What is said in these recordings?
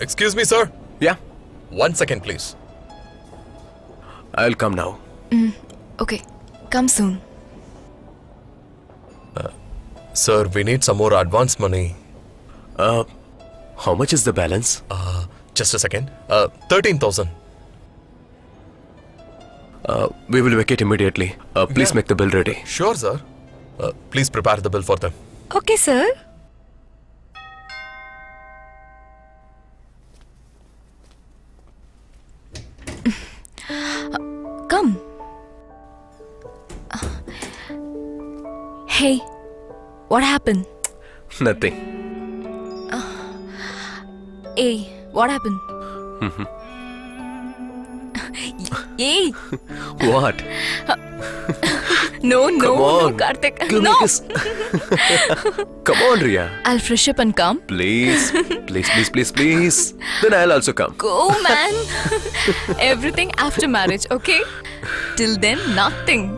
Excuse me, sir. Yeah, 1 second, please. I'll come now. Okay, come soon. Sir, we need some more advance money. How much is the balance? Just a second. 13,000. We will vacate immediately. Please Yeah. make the bill ready. Sure, sir. Please prepare the bill for them. Okay, sir. Come. Hey, what happened? Nothing. Hey, what happened? Hey, What? no, Come on. Karthik. Give me No. a kiss. Come on, Ria. I'll fresh up and come. Please. Please. Then I'll also come. Go, man. Everything after marriage, okay? Till then, nothing.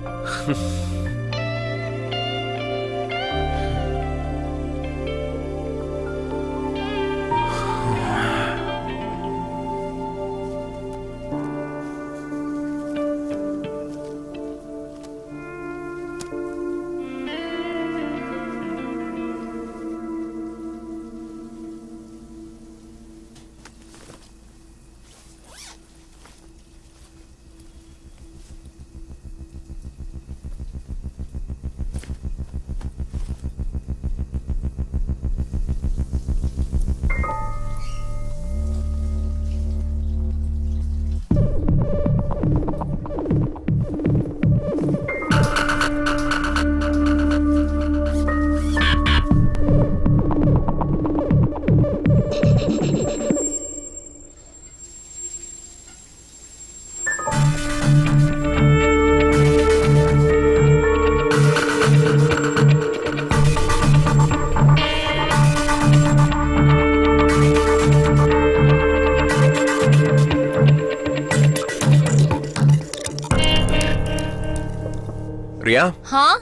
Ria, Huh?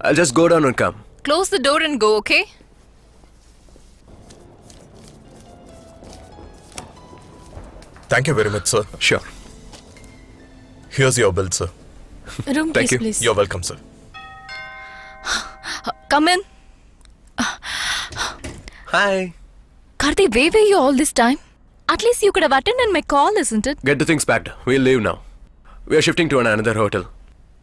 I'll just go down and come. Close the door and go, okay? Thank you very much, sir. Sure. Here's your bill, sir. Room, Thank you. please. You're welcome, sir. Come in. Hi. Karthi, where were you all this time? At least you could have attended my call, isn't it? Get the things packed. We'll leave now. We are shifting to another hotel.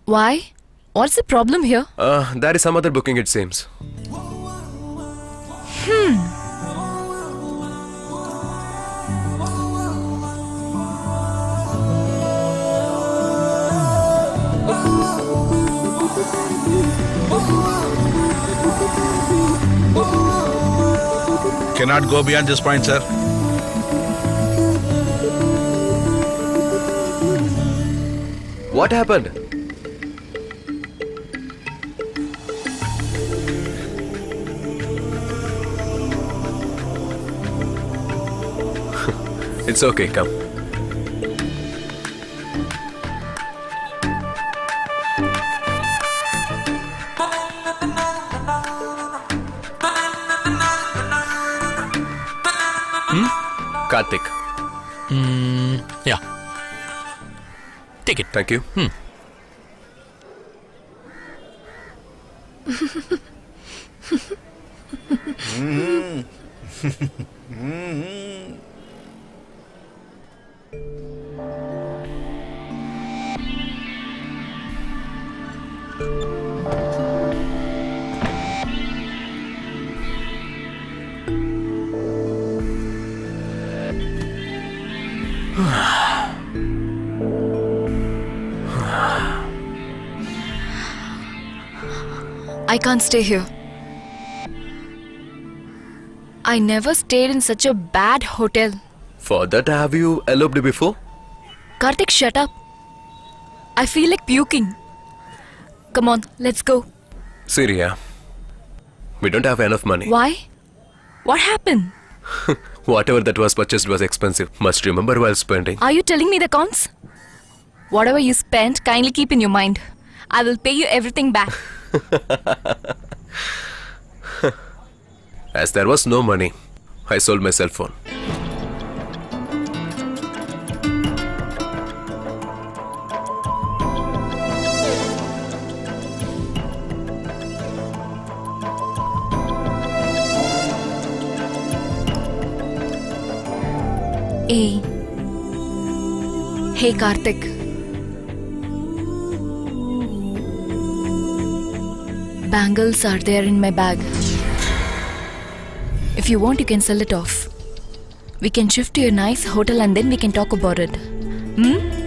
Why? What's the problem here? There is some other booking, it seems. Cannot go beyond this point, sir. What happened? It's okay, come. Karthik. Yeah. Take it. Thank you. I can't stay here. I never stayed in such a bad hotel. For that, have you eloped before? Karthik, shut up. I feel like puking. Come on, let's go. Syria, we don't have enough money. Why? What happened? Whatever that was purchased was expensive. Must remember while spending. Are you telling me the cons? Whatever you spent, kindly keep in your mind. I will pay you everything back. As there was no money, I sold my cell phone. Hey. Hey, Karthik. Bangles are there in my bag. If you want, you can sell it off. We can shift to a nice hotel and then we can talk about it. Hmm?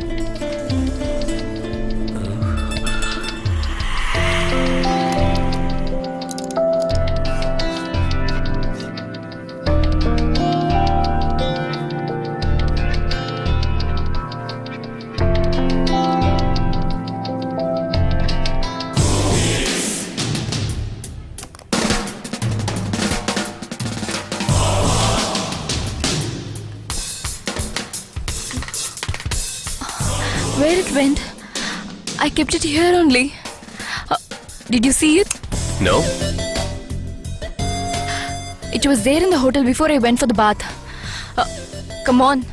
Where it went? I kept it here only. Did you see it? No? It was there in the hotel before I went for the bath. Come on.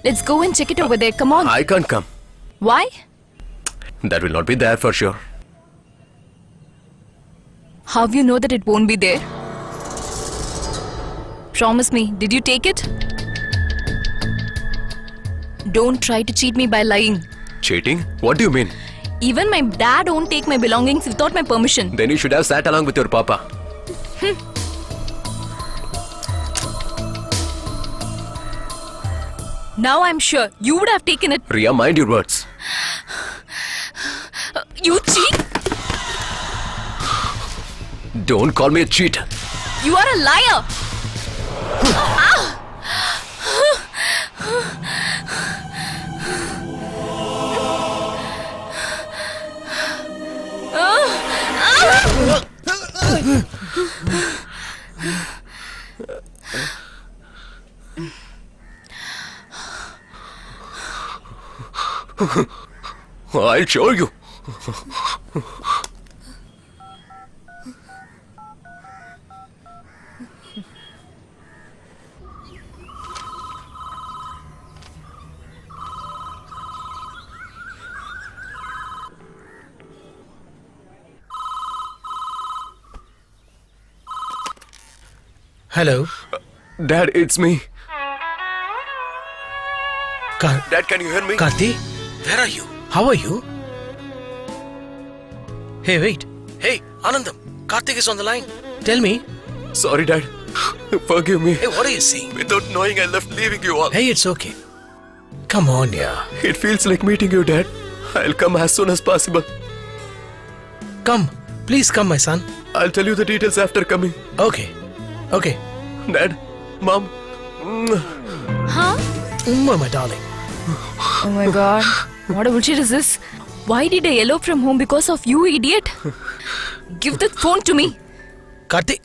Let's go and check it over there. Come on. I can't come. Why? That will not be there for sure. How you know that it won't be there? Promise me, did you take it? Don't try to cheat me by lying. Cheating? What do you mean? Even my dad won't take my belongings without my permission. Then you should have sat along with your papa. Now I'm sure you would have taken it. Ria, mind your words. You cheat? Don't call me a cheat. You are a liar. I'll show you. Hello. Dad, it's me. Kar- Dad, can you hear me? Karthi, where are you? How are you? Hey, wait. Hey, Anandam. Karthik is on the line. Tell me. Sorry, Dad. Forgive me. Hey, what are you saying? Without knowing, I left leaving you all. Hey, it's okay. Come on, yeah. It feels like meeting you, Dad. I'll come as soon as possible. Come. Please come, my son. I'll tell you the details after coming. Okay. Okay. Dad, Mom. Huh? My darling. Oh my god. What a bullshit is this? Why did I elope from home because of you, idiot? Give that phone to me. Karthi.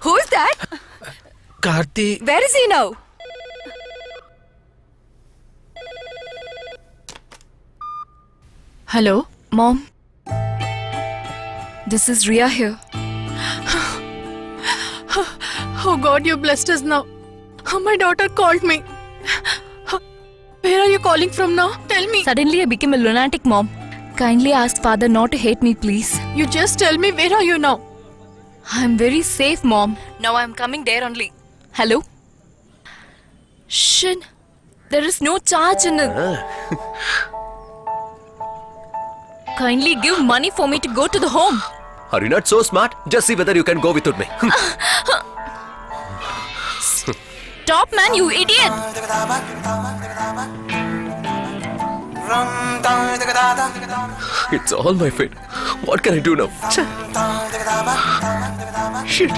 Who's that? Karthi. Where is he now? Hello? Mom? This is Ria here. Oh God, you blessed us now. My daughter called me. Where are you calling from now? Tell me. Suddenly I became a lunatic, Mom. Kindly ask father not to hate me, please. You just tell me where are you now? I'm very safe, Mom. Now I'm coming there only. Hello? Shit. There is no charge in it. Kindly give money for me to go to the home. Are you not so smart? Just see whether you can go without me. Stop, man, you idiot! It's all my fate. What can I do now? Shit.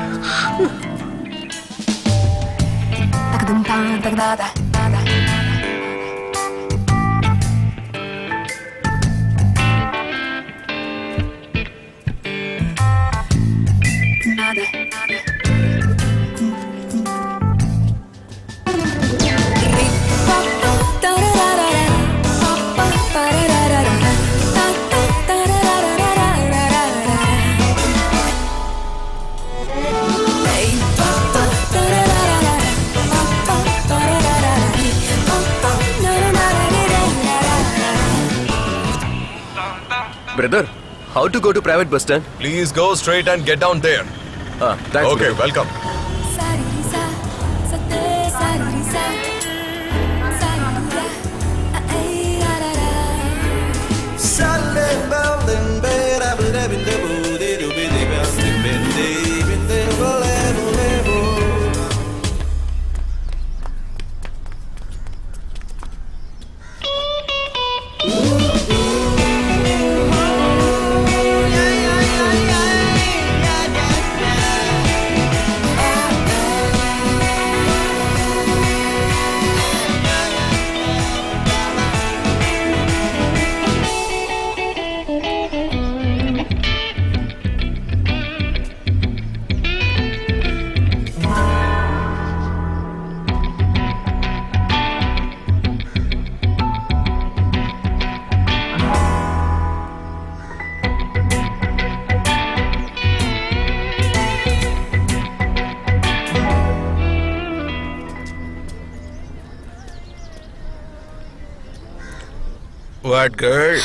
Brother, how to go to private bus stand? Please go straight and get down there. Thanks. Okay, brother. welcome. What girl?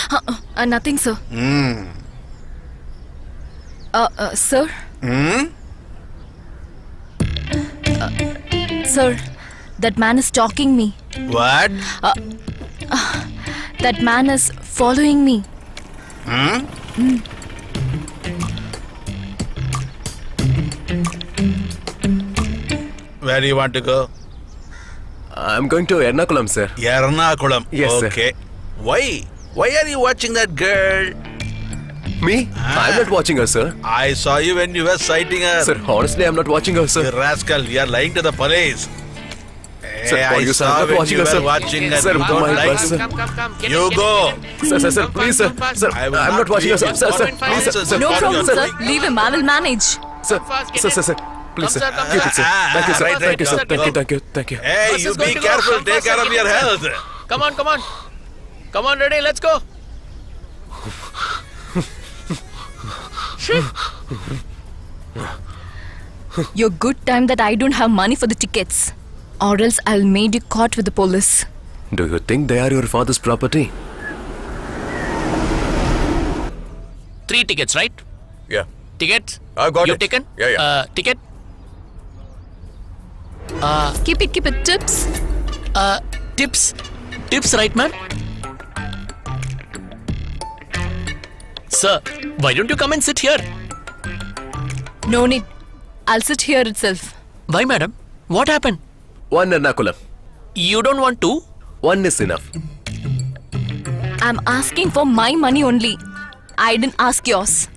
Nothing, sir. Hmm. Sir? Hmm? Sir, that man is stalking me. What? That man is following me. Hmm? Where do you want to go? I'm going to Ernakulam, sir. Ernakulam. Yes, sir. Okay. Why? Why are you watching that girl? Me? I'm not watching her, sir. I saw you when you were sighting her. Sir, honestly, I'm not watching her, You sir. rascal, you are lying to the police. Sir, Hey, for I you, sir, I'm saw not when watching you her, were sir. watching her. Sir, You don't my like bus, sir. You go. Sir, please, sir. Sir, I will I'm not watching her, sir. Sir, please, sir. No Follow problem, your sir. lead. Leave him. I will manage. Sir, sir. Please, sir. Keep it, sir. Thank you, sir. Right, Thank you, sir. right, Thank you. Thank you. Hey, Bus you is going be to go. careful. Come Take fast, care of your second. health. Come on, come on. Come on, ready, let's go. Your good time that I don't have money for the tickets. Or else I'll made you caught with the police. Do you think they are your father's property? 3 tickets, right? Yeah. Tickets? I've got You've it. taken? Yeah. Ticket? Keep it. Tips. Tips? Tips, right, man? Sir, why don't you come and sit here? No need. I'll sit here itself. Why, madam? What happened? One Ernakulam. You don't want to? One is enough. I'm asking for my money only. I didn't ask yours.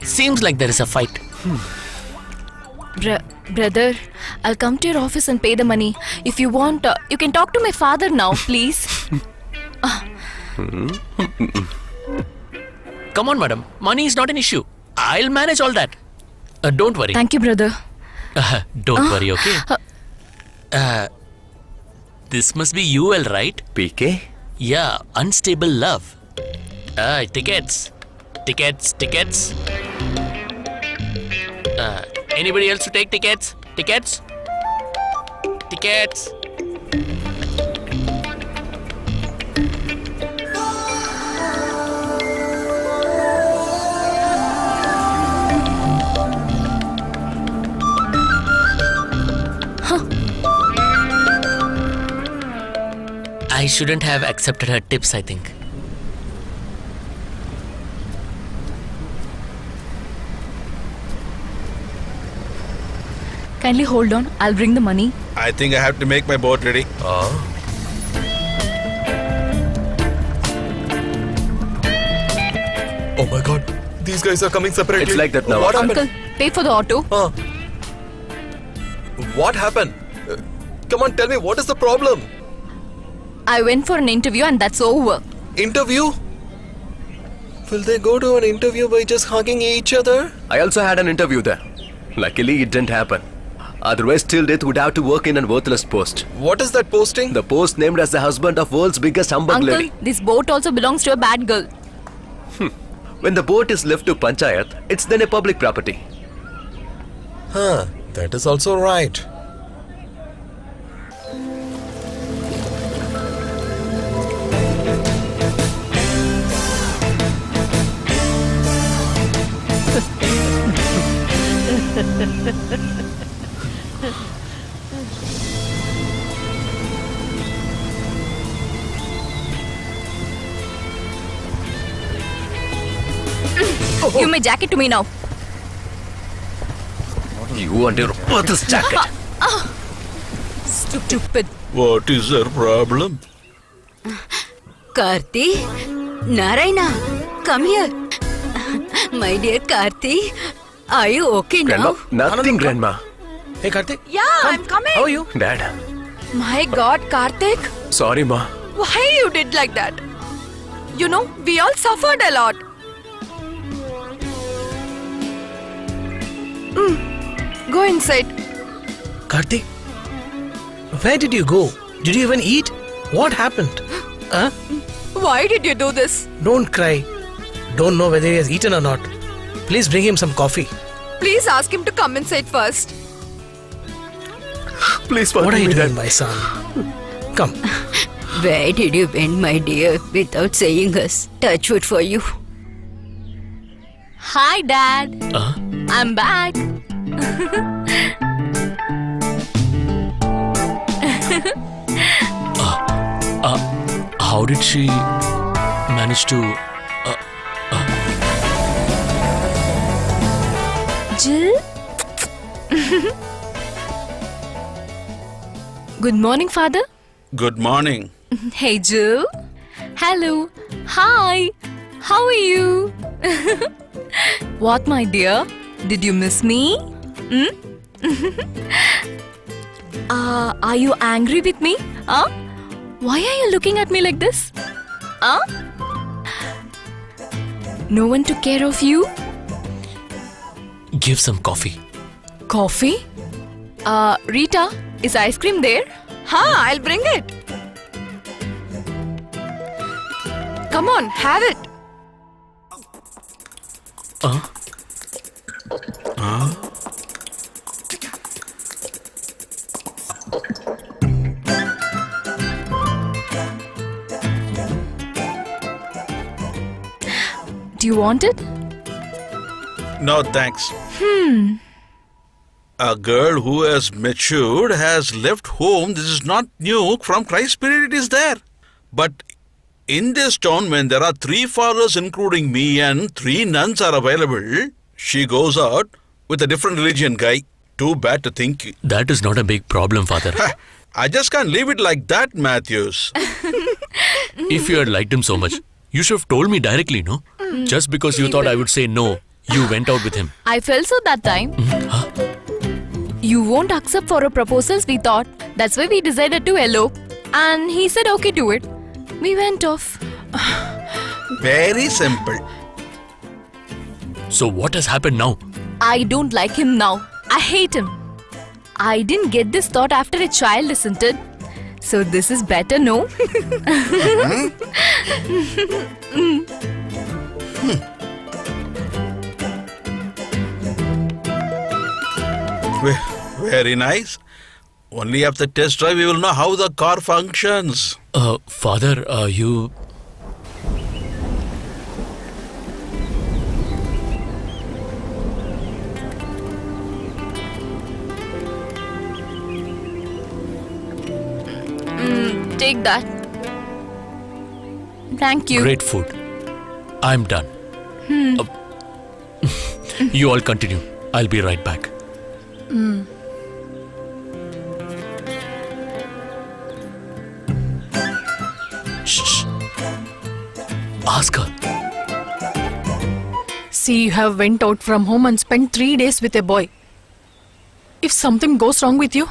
Seems like there is a fight. Brother, I'll come to your office and pay the money. If you want, you can talk to my father now, please. Come on, madam. Money is not an issue. I'll manage all that. Don't worry. Thank you, brother. Don't worry, okay? This must be UL, right? PK? Yeah, unstable love. Tickets. Tickets. Anybody else to take tickets? Tickets. I shouldn't have accepted her tips, I think. Kindly hold on. I'll bring the money. I think I have to make my boat ready. Oh my god. These guys are coming separately. It's like that now. What happened? Uncle, pay for the auto. What happened? Come on, tell me, what is the problem? I went for an interview and that's over. Interview? Will they go to an interview by just hugging each other? I also had an interview there. Luckily, it didn't happen. Otherwise, till death would have to work in a worthless post. What is that posting? The post named as the husband of world's biggest humbug Uncle, lady. this boat also belongs to a bad girl. When the boat is left to Panchayat, it's then a public property. Huh, that is also right. Give my jacket to me now. You and your worthless jacket. Stupid. What is their problem? Karthi? Narayana, come here. My dear Karthi, are you okay Grandma, now? nothing, Grandma. Hey, Karthik. Yeah, I'm coming. How are you? Dad, My God, Karthik, sorry, Ma. why you did like that? You know, we all suffered a lot. Go inside. Karthik, where did you go? Did you even eat? What happened? Huh? Why did you do this? Don't cry. Don't know whether he has eaten or not. Please bring him some coffee. Please ask him to come inside first. Please What are forgive you me, doing, Dad. my son? Come. Where did you went, my dear, without saying us? Touchwood for you. Hi, Dad. I'm back. How did she manage to... Jill? Good morning, Father. Good morning. Hey, Jill. Hello. Hi. How are you? What, my dear? Did you miss me? Are you angry with me? Why are you looking at me like this? No one took care of you? Give some coffee. Coffee? Rita, is ice cream there? I'll bring it. Come on, have it. Do you want it? No, thanks. A girl who has matured has left home. This is not new. From Christ's period, it is there. But in this town, when there are 3 fathers, including me, and 3 nuns are available, she goes out with a different religion guy. Too bad to think. That is not a big problem, Father. I just can't leave it like that, Matthews. If you had liked him so much, you should have told me directly, no? Just because you thought I would say no, you went out with him. I felt so that time. You won't accept for our proposals, we thought. That's why we decided to elope. And he said okay to it. We went off. Very simple. So what has happened now? I don't like him now. I hate him. I didn't get this thought after a child, isn't it? So this is better, no? Very nice. Only after test drive we will know how the car functions. Father, you... Take that. Thank you. Great food. I'm done. You all continue. I'll be right back. Shh. Ask her. See, you have went out from home and spent 3 days with a boy. If something goes wrong with you,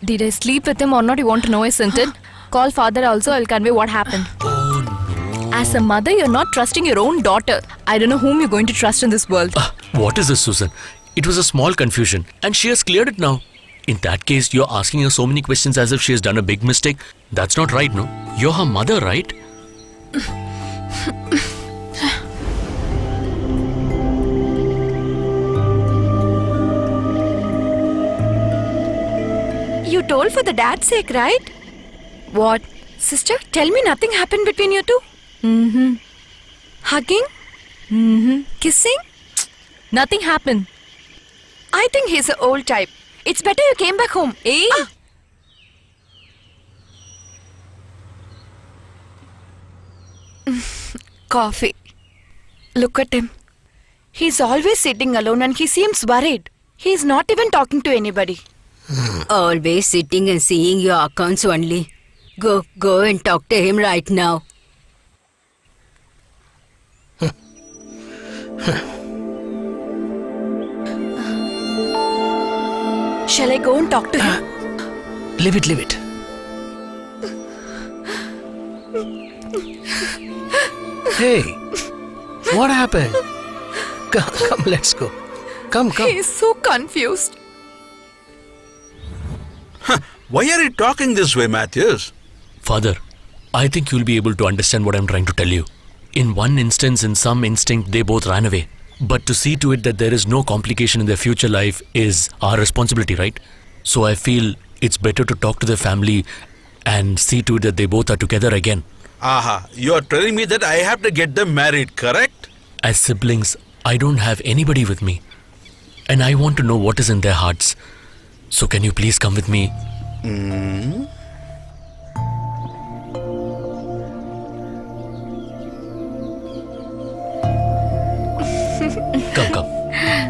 Did I sleep with him or not? You want to know, isn't it? Call father also. I'll convey what happened. Oh no. As a mother, you're not trusting your own daughter. I don't know whom you're going to trust in this world. What is this, Susan? It was a small confusion and she has cleared it now. In that case, you're asking her so many questions as if she has done a big mistake. That's not right, no? You're her mother, right? You told for the dad's sake, right? What? Sister, tell me nothing happened between you two. Hugging? Kissing? Nothing happened. I think he's an old type. It's better you came back home. Hey! Coffee. Look at him. He's always sitting alone and he seems worried. He's not even talking to anybody. Always sitting and seeing your accounts only. Go and talk to him right now. Shall I go and talk to him? Leave it. Hey, what happened? Come, let's go. Come. he's so confused. Why are you talking this way, Matthews? Father, I think you'll be able to understand what I'm trying to tell you. In one instance, in some instinct, they both ran away. But to see to it that there is no complication in their future life is our responsibility, right? So I feel it's better to talk to the family and see to it that they both are together again. Aha, you are telling me that I have to get them married, correct? As siblings, I don't have anybody with me. And I want to know what is in their hearts. So can you please come with me?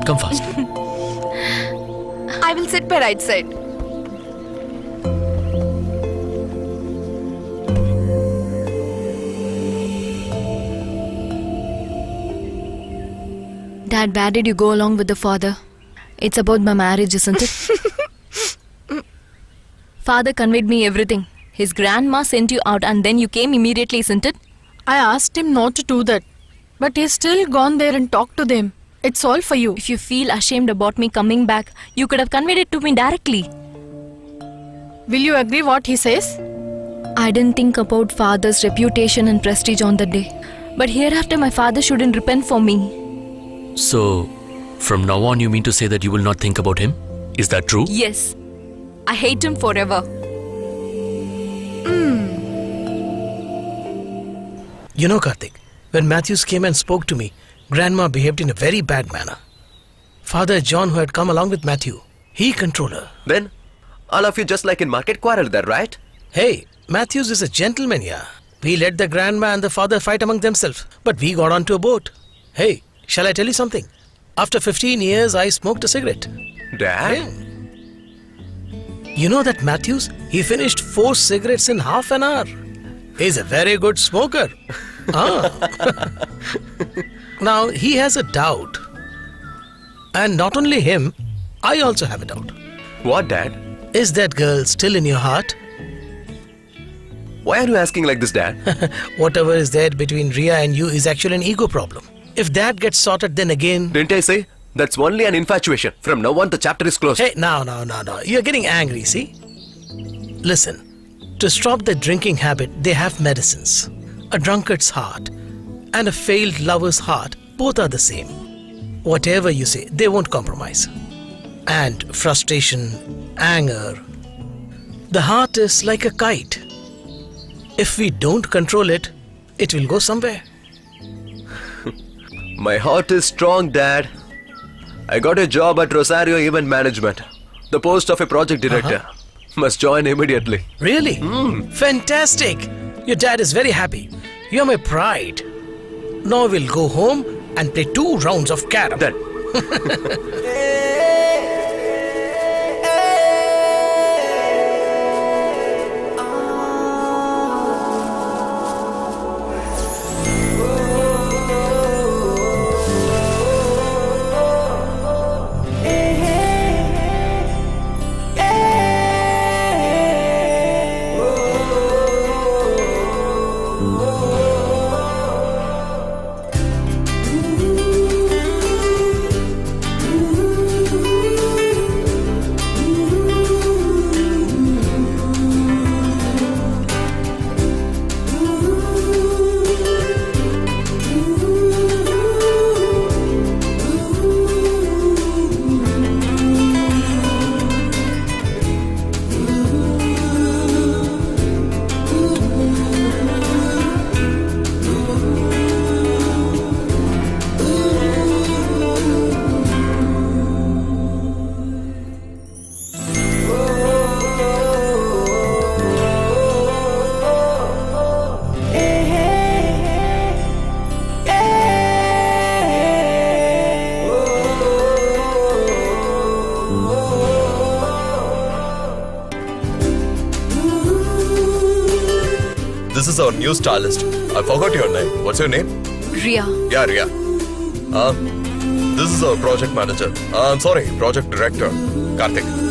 Come fast. I will sit by right side. Dad, where did you go along with the father? It's about my marriage, isn't it? Father conveyed me everything. His grandma sent you out and then you came immediately, isn't it? I asked him not to do that. But he's still gone there and talked to them. It's all for you. If you feel ashamed about me coming back, you could have conveyed it to me directly. Will you agree what he says? I didn't think about father's reputation and prestige on that day. But hereafter my father shouldn't repent for me. So, from now on you mean to say that you will not think about him? Is that true? Yes. I hate him forever. You know, Karthik, when Matthews came and spoke to me, Grandma behaved in a very bad manner. Father John, who had come along with Matthew, he controlled her. Then, all of you just like in market quarrel there, right? Hey, Matthews is a gentleman, yeah. We let the grandma and the father fight among themselves, but we got onto a boat. Hey, shall I tell you something? After 15 years, I smoked a cigarette. Dad? Yeah. You know that Matthews, he finished 4 cigarettes in half an hour. He's a very good smoker. Now, he has a doubt. And not only him, I also have a doubt. What, Dad? Is that girl still in your heart? Why are you asking like this, Dad? Whatever is there between Ria and you is actually an ego problem. If that gets sorted, then again... Didn't I say? That's only an infatuation. From now on, the chapter is closed. Hey, no. You're getting angry, see? Listen, to stop the drinking habit, they have medicines. A drunkard's heart and a failed lover's heart, both are the same. Whatever you say, they won't compromise. And frustration, anger. The heart is like a kite. If we don't control it, it will go somewhere. My heart is strong, Dad. I got a job at Rosario Event Management. The post of a project director. Must join immediately. Really? Fantastic! Your dad is very happy. You're my pride. Now we'll go home and play 2 rounds of carom. Done. This is our new stylist. I forgot your name. What's your name? Ria. Yeah, Ria. This is our project manager. I'm sorry, project director, Karthik.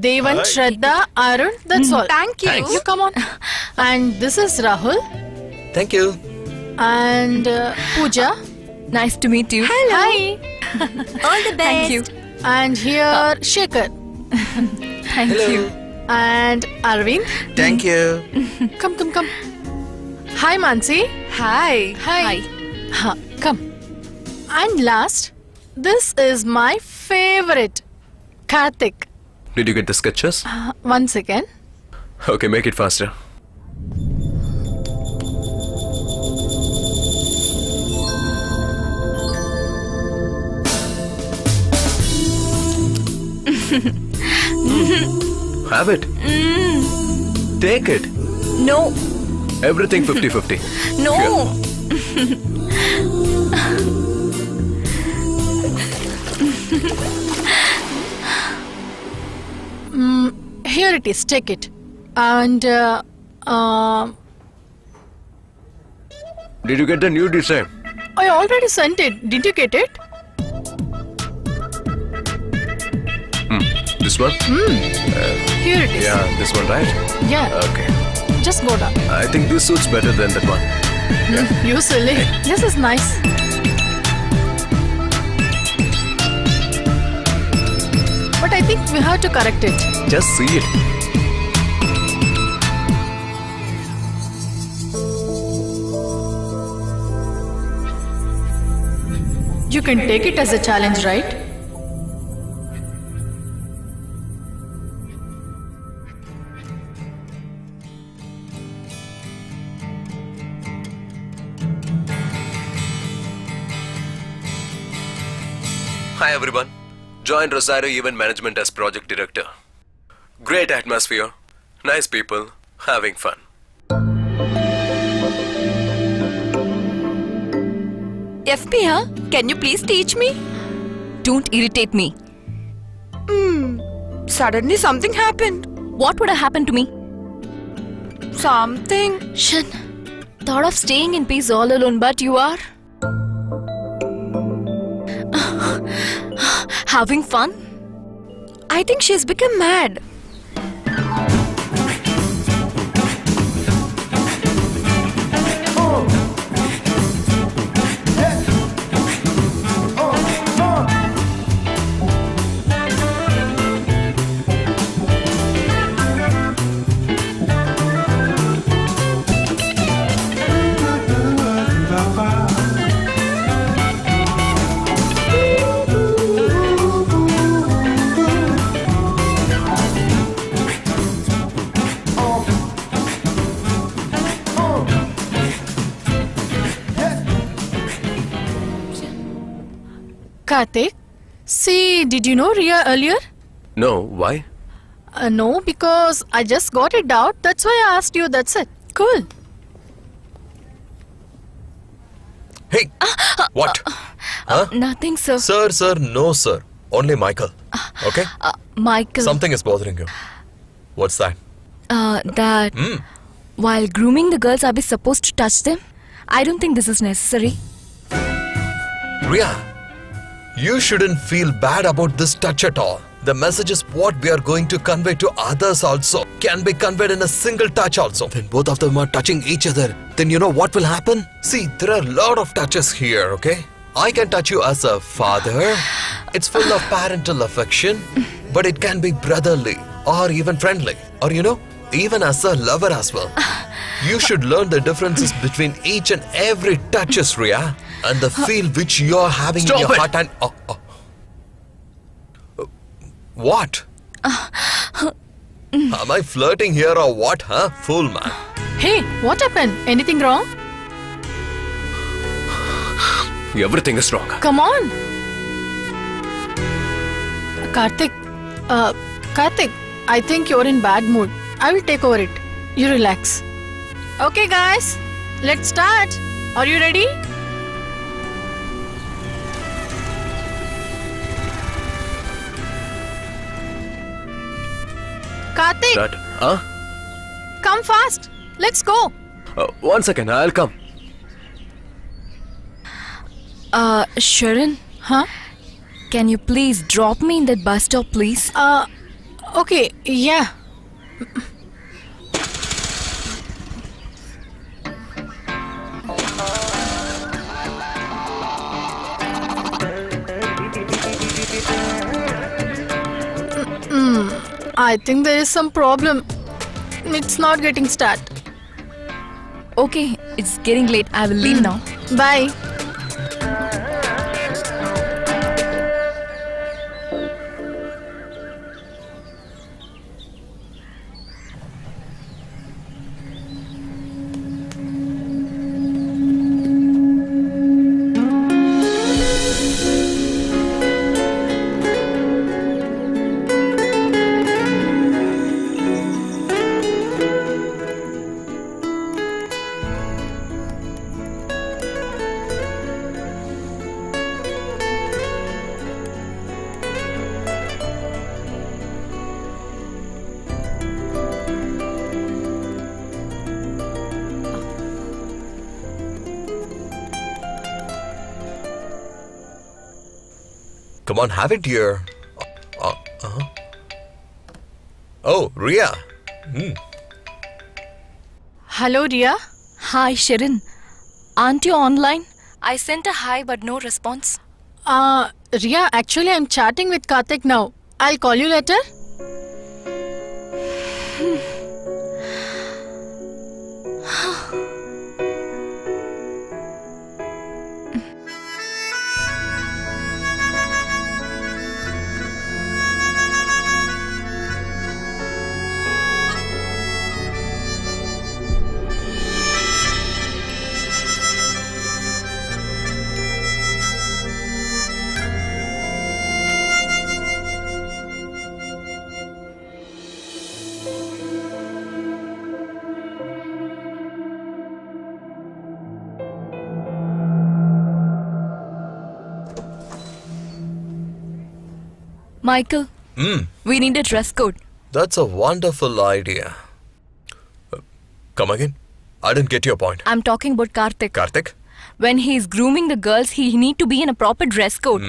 Devan, Shraddha, Arun, that's all. Thank you. Thanks. You come on. And this is Rahul Thank you. and Pooja. Nice to meet you. Hi. All the best. Thank you. And here Shekhar Thank you. and Arvind. Thank you. Come. Hi Mansi. Hi. Hi. Ha, come. And last, this is my favorite, Karthik. Did you get the sketches? One second. Okay, make it faster. Have it. Take it. No, Everything 50-50. no. Here it is. Take it. And Did you get the new design? I already sent it. Did you get it? This one? Here it is. Yeah, this one, right? Yeah. Okay. Just go down. I think this suits better than that one. You silly. This is nice. But I think we have to correct it. Just see it. You can take it as a challenge, right? Hi everyone. Joined Rosario Event Management as project director. Great atmosphere, nice people, having fun. FP, huh? Can you please teach me? Don't irritate me. Suddenly something happened. What would have happened to me? Something. Shan, thought of staying in peace all alone, but you are having fun? I think she's become mad. Karthik, see, did you know Ria earlier? No, why? No, because I just got it out. That's why I asked you. That's it. Cool. Hey, what? Huh? Nothing, sir. Sir, no, sir. Only Michael. Okay? Michael, Something is bothering you. What's that? that while grooming the girls, are we supposed to touch them? I don't think this is necessary. Ria, you shouldn't feel bad about this touch at all. The message is what we are going to convey to others also can be conveyed in a single touch also. When both of them are touching each other, then you know what will happen? See, there are a lot of touches here, okay? I can touch you as a father. It's full of parental affection, but it can be brotherly or even friendly, or even as a lover as well. You should learn the differences between each and every touches, Ria, and the feel which you're having Stop in your it. heart and what? Am I flirting here or what, huh? Fool man. Hey, what happened? Anything wrong? Everything is wrong. Come on. Karthik, I think you're in bad mood. I will take over it. You relax. Okay, guys, let's start. Are you ready? Karthik, That, huh? come fast. Let's go. 1 second, I'll come. Sharon, Huh? can you please drop me in that bus stop, please? Okay, yeah. I think there is some problem. It's not getting start. Okay, it's getting late. I will leave now. Bye. Come on, have it, dear. Oh, Ria. Hello, Ria. Hi, Sharon. Aren't you online? I sent a hi but no response. Ria, actually I'm chatting with Karthik now. I'll call you later. Michael, we need a dress code. That's a wonderful idea. Come again? I didn't get your point. I'm talking about Karthik. Karthik? When he's grooming the girls, he need to be in a proper dress code.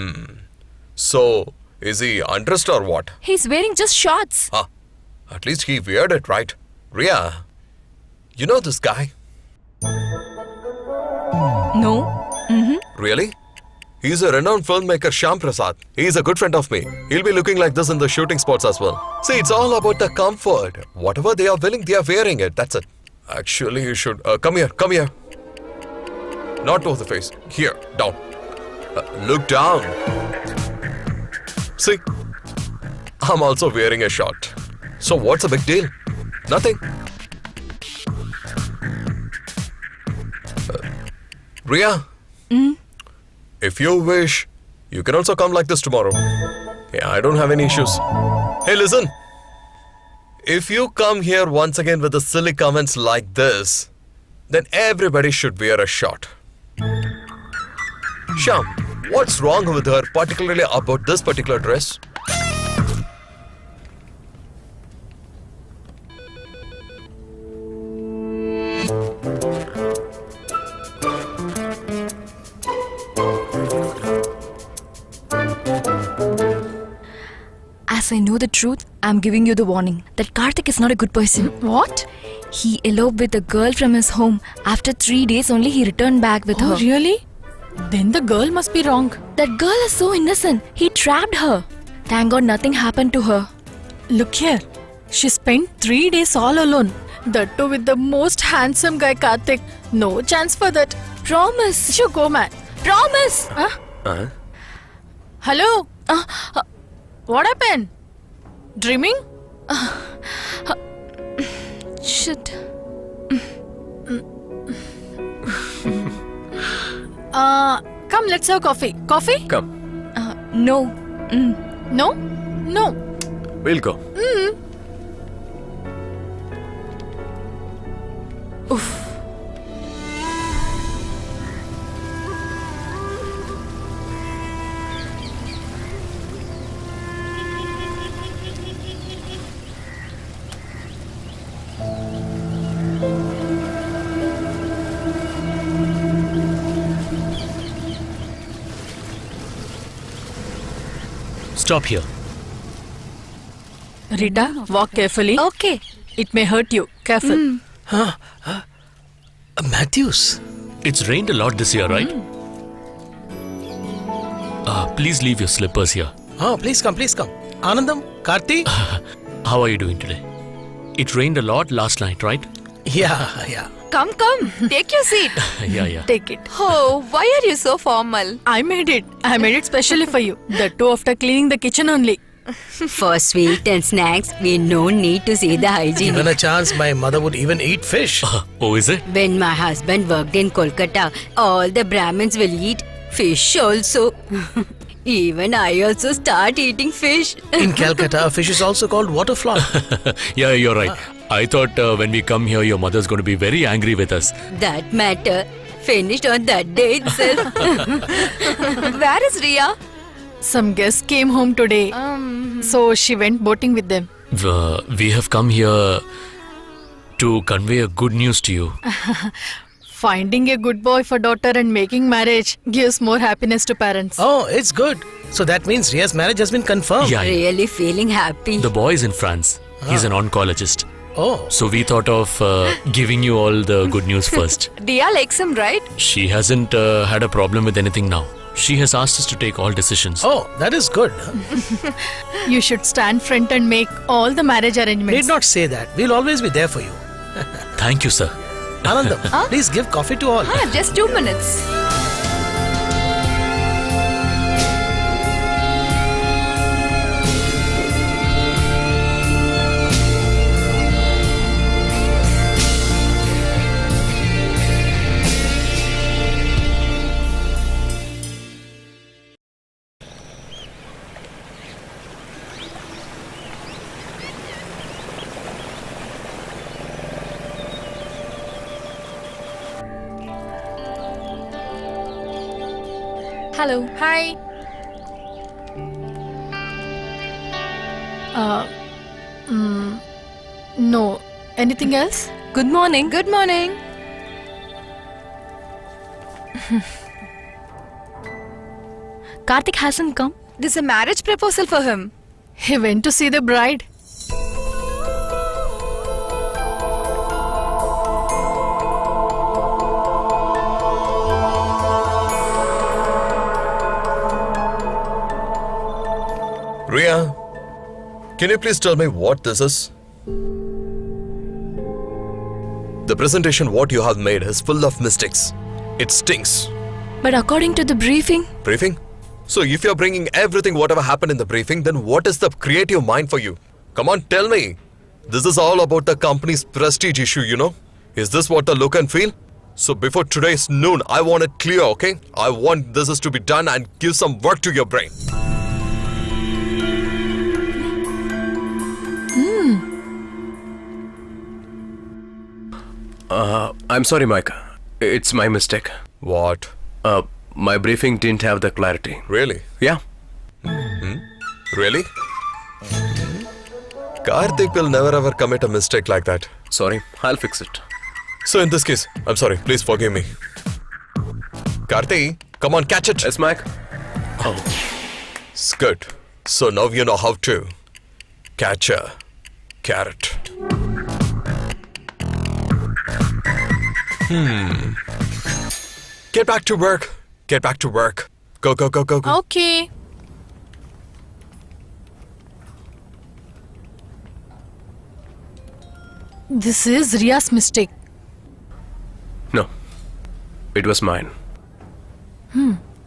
So, is he undressed or what? He's wearing just shorts. At least he weared it right. Ria, you know this guy? No. Really? He's a renowned filmmaker, Shyam Prasad. He's a good friend of me. He'll be looking like this in the shooting spots as well. See, it's all about the comfort. Whatever they are willing, they are wearing it. That's it. Actually, you should... come here. Not over the face. Here, down. Look down. See? I'm also wearing a short. So what's the big deal? Nothing. Ria? If you wish, you can also come like this tomorrow. Yeah, I don't have any issues. Hey, listen. If you come here once again with the silly comments like this, then everybody should wear a short. Shyam, what's wrong with her, particularly about this particular dress? As I know the truth, I'm giving you the warning that Karthik is not a good person. What? He eloped with a girl from his home. After 3 days only, he returned back with her. Oh, really? Then the girl must be wrong. That girl is so innocent. He trapped her. Thank God nothing happened to her. Look here. She spent 3 days all alone. That too with the most handsome guy, Karthik. No chance for that. Promise. You go, man. Promise. Hello? What happened? Dreaming? Shit. Come, let's have coffee. Coffee? Come, No. No? No. we'll go. Stop here. Rita, walk carefully. Okay. It may hurt you. Careful. Matthews. It's rained a lot this year, right? Please leave your slippers here. Oh, please come, please come. Anandam, Karthi? How are you doing today? It rained a lot last night, right? Yeah. Come. Take your seat. Yeah. Take it. Oh, why are you so formal? I made it. I made it specially for you. The two after cleaning the kitchen only. For sweet and snacks, we no need to see the hygiene. Given a chance, my mother would even eat fish. Oh, is it? When my husband worked in Kolkata, all the Brahmins will eat fish also. Even I also start eating fish. In Calcutta, fish is also called water flower. Yeah, you're right. I thought when we come here, your mother's going to be very angry with us. That matter finished on that day itself. Where is Ria? Some guests came home today. So she went boating with them. We have come here to convey a good news to you. Finding a good boy for daughter and making marriage gives more happiness to parents. Oh, it's good. So that means Ria's marriage has been confirmed. Yeah, Really feeling happy. the boy is in France. He's an oncologist. Oh, So we thought of giving you all the good news first. Ria likes him, right? She hasn't had a problem with anything now. She has asked us to take all decisions. oh, that is good. You should stand front and make all the marriage arrangements. Need not say that. We'll always be there for you. Thank you, sir. Anandam, please give coffee to all. Just 2 minutes. Hello. Hi. No. Anything else? Good morning. Good morning. Karthik hasn't come. There's a marriage proposal for him. He went to see the bride. Ria, can you please tell me what this is? The presentation what you have made is full of mistakes. It stinks. But according to the briefing, Briefing? So if you're bringing everything whatever happened in the briefing, then what is the creative mind for you? Come on, tell me. This is all about the company's prestige issue, you know? Is this what the look and feel? So before today's noon, I want it clear, okay? I want this is to be done and give some work to your brain. I'm sorry, Mike. It's my mistake. What? My briefing didn't have the clarity. Really? Yeah. Really? Karthik will never ever commit a mistake like that. Sorry. I'll fix it. So in this case, I'm sorry, please forgive me. Karthi, come on, catch it. Yes, Mike. It's good. So now you know how to catch a carrot. Get back to work. Get back to work. Go, go, go, go, go. Okay. This is Ria's mistake. No. It was mine.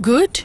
Good.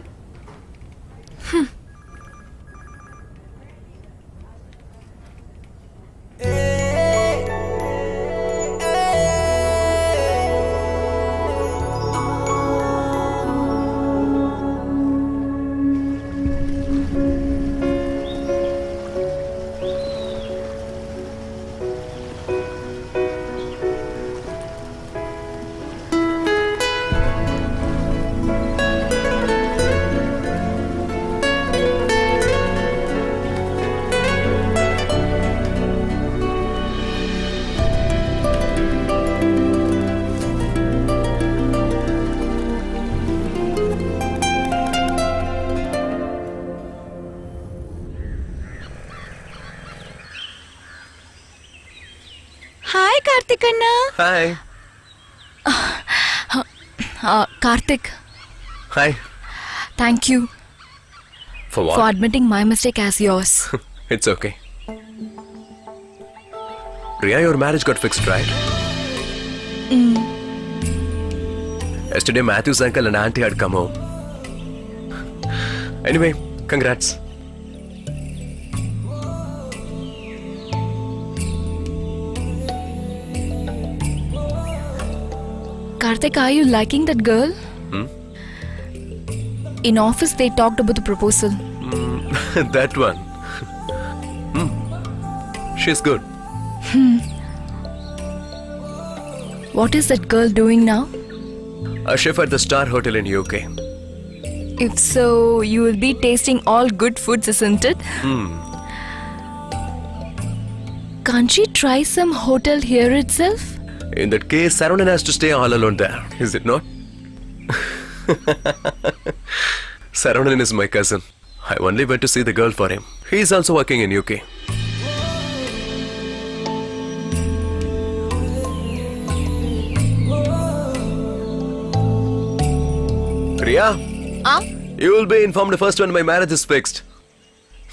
Karthik Anna. Hi. Karthik, Hi. thank you For what? for admitting my mistake as yours. It's okay. Riya, your marriage got fixed, right? Yesterday, Matthew's uncle and auntie had come home. Anyway, congrats. Karthik, are you liking that girl? In office, they talked about the proposal. That one. She's good. What is that girl doing now? A chef at the Star Hotel in UK. If so, you will be tasting all good foods, isn't it? Can't she try some hotel here itself? In that case, Saronan has to stay all alone there, is it not? Saronan is my cousin. I only went to see the girl for him. He is also working in UK. Priya, you will be informed first when my marriage is fixed.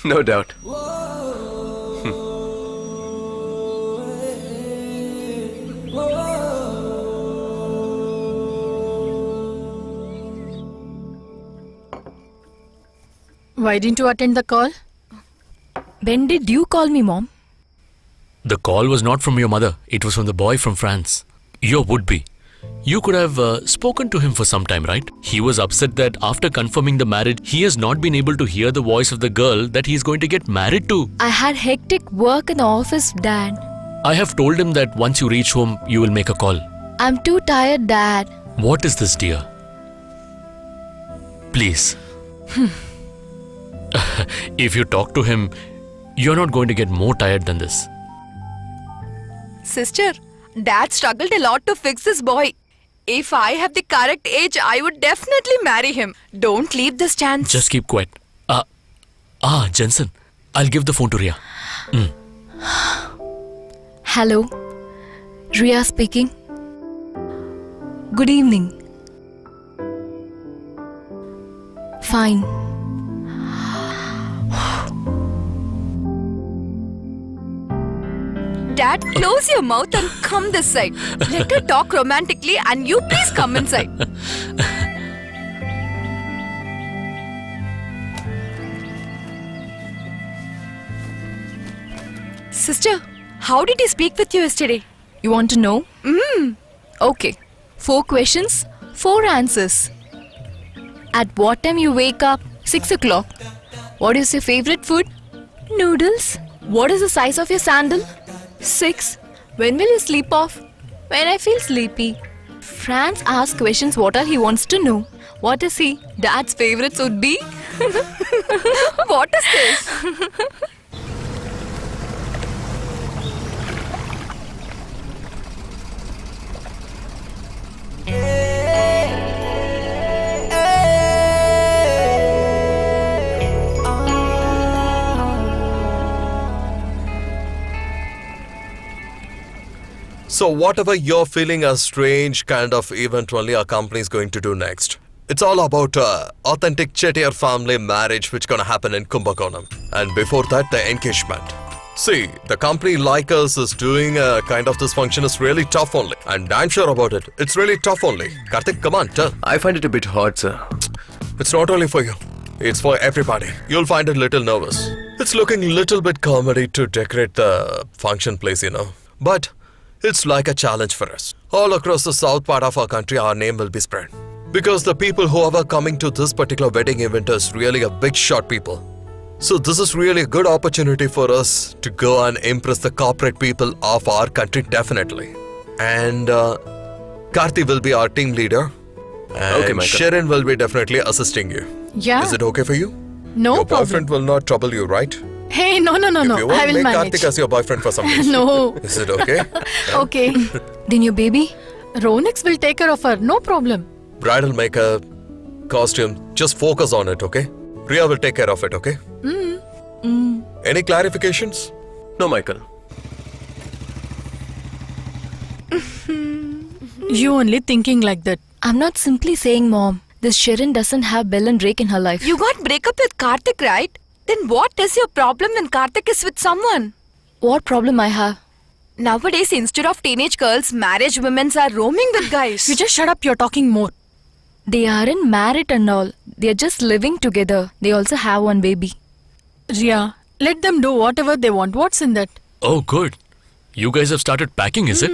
No doubt. Why didn't you attend the call? When did you call me, Mom? The call was not from your mother. It was from the boy from France. Your would-be. You could have spoken to him for some time, right? He was upset that after confirming the marriage, he has not been able to hear the voice of the girl that he is going to get married to. I had hectic work in the office, Dad. I have told him that once you reach home, you will make a call. I'm too tired, Dad. What is this, dear? Please. If you talk to him, you're not going to get more tired than this. Sister, Dad struggled a lot to fix this boy. If I have the correct age, I would definitely marry him. Don't leave this chance. Just keep quiet. Jensen, I'll give the phone to Riya. Hello. Riya speaking. Good evening. Fine. Dad, close your mouth and come this side. Let her talk romantically and you please come inside. Sister, how did he speak with you yesterday? You want to know? Okay. 4 questions, 4 answers. At what time you wake up? 6 o'clock. What is your favorite food? Noodles. What is the size of your sandal? 6. When will you sleep off? When I feel sleepy. Franz asks questions what all he wants to know. What is he? Dad's favorites would be? What is this? So whatever you're feeling a strange kind of event only our company is going to do next. It's all about authentic Chettiar family marriage which gonna happen in Kumbakonam. And before that, the engagement. See, the company like us is doing a kind of this function is really tough only. And I'm sure about it. It's really tough only. Karthik, come on, tell. I find it a bit hard, sir. It's not only for you. It's for everybody. You'll find it a little nervous. It's looking a little bit comedy to decorate the function place, you know. But it's like a challenge for us. All across the south part of our country, our name will be spread. Because the people who are coming to this particular wedding event is really a big shot people. So this is really a good opportunity for us to go and impress the corporate people of our country definitely. And Karthi will be our team leader. And Okay, Michael. Sharon will be definitely assisting you. Yeah. Is it okay for you? No Your problem. boyfriend will not trouble you, right? Hey, no. If you I want, will make manage. Karthik as your boyfriend for some reason. No. Is it okay? Okay. Then your baby? Ronex will take care of her. No problem. Bridal makeup, costume, just focus on it, okay? Riya will take care of it, okay? Any clarifications? No, Michael. You only thinking like that. I'm not simply saying, Mom. This Sharon doesn't have Bell and Drake in her life. You got breakup with Karthik, right? Then what is your problem when Karthik is with someone? What problem I have? Nowadays, instead of teenage girls, marriage women are roaming with guys. You just shut up, you're talking more. They aren't married and all. They're just living together. They also have one baby. Ria, let them do whatever they want. What's in that? Oh, good. You guys have started packing, is it?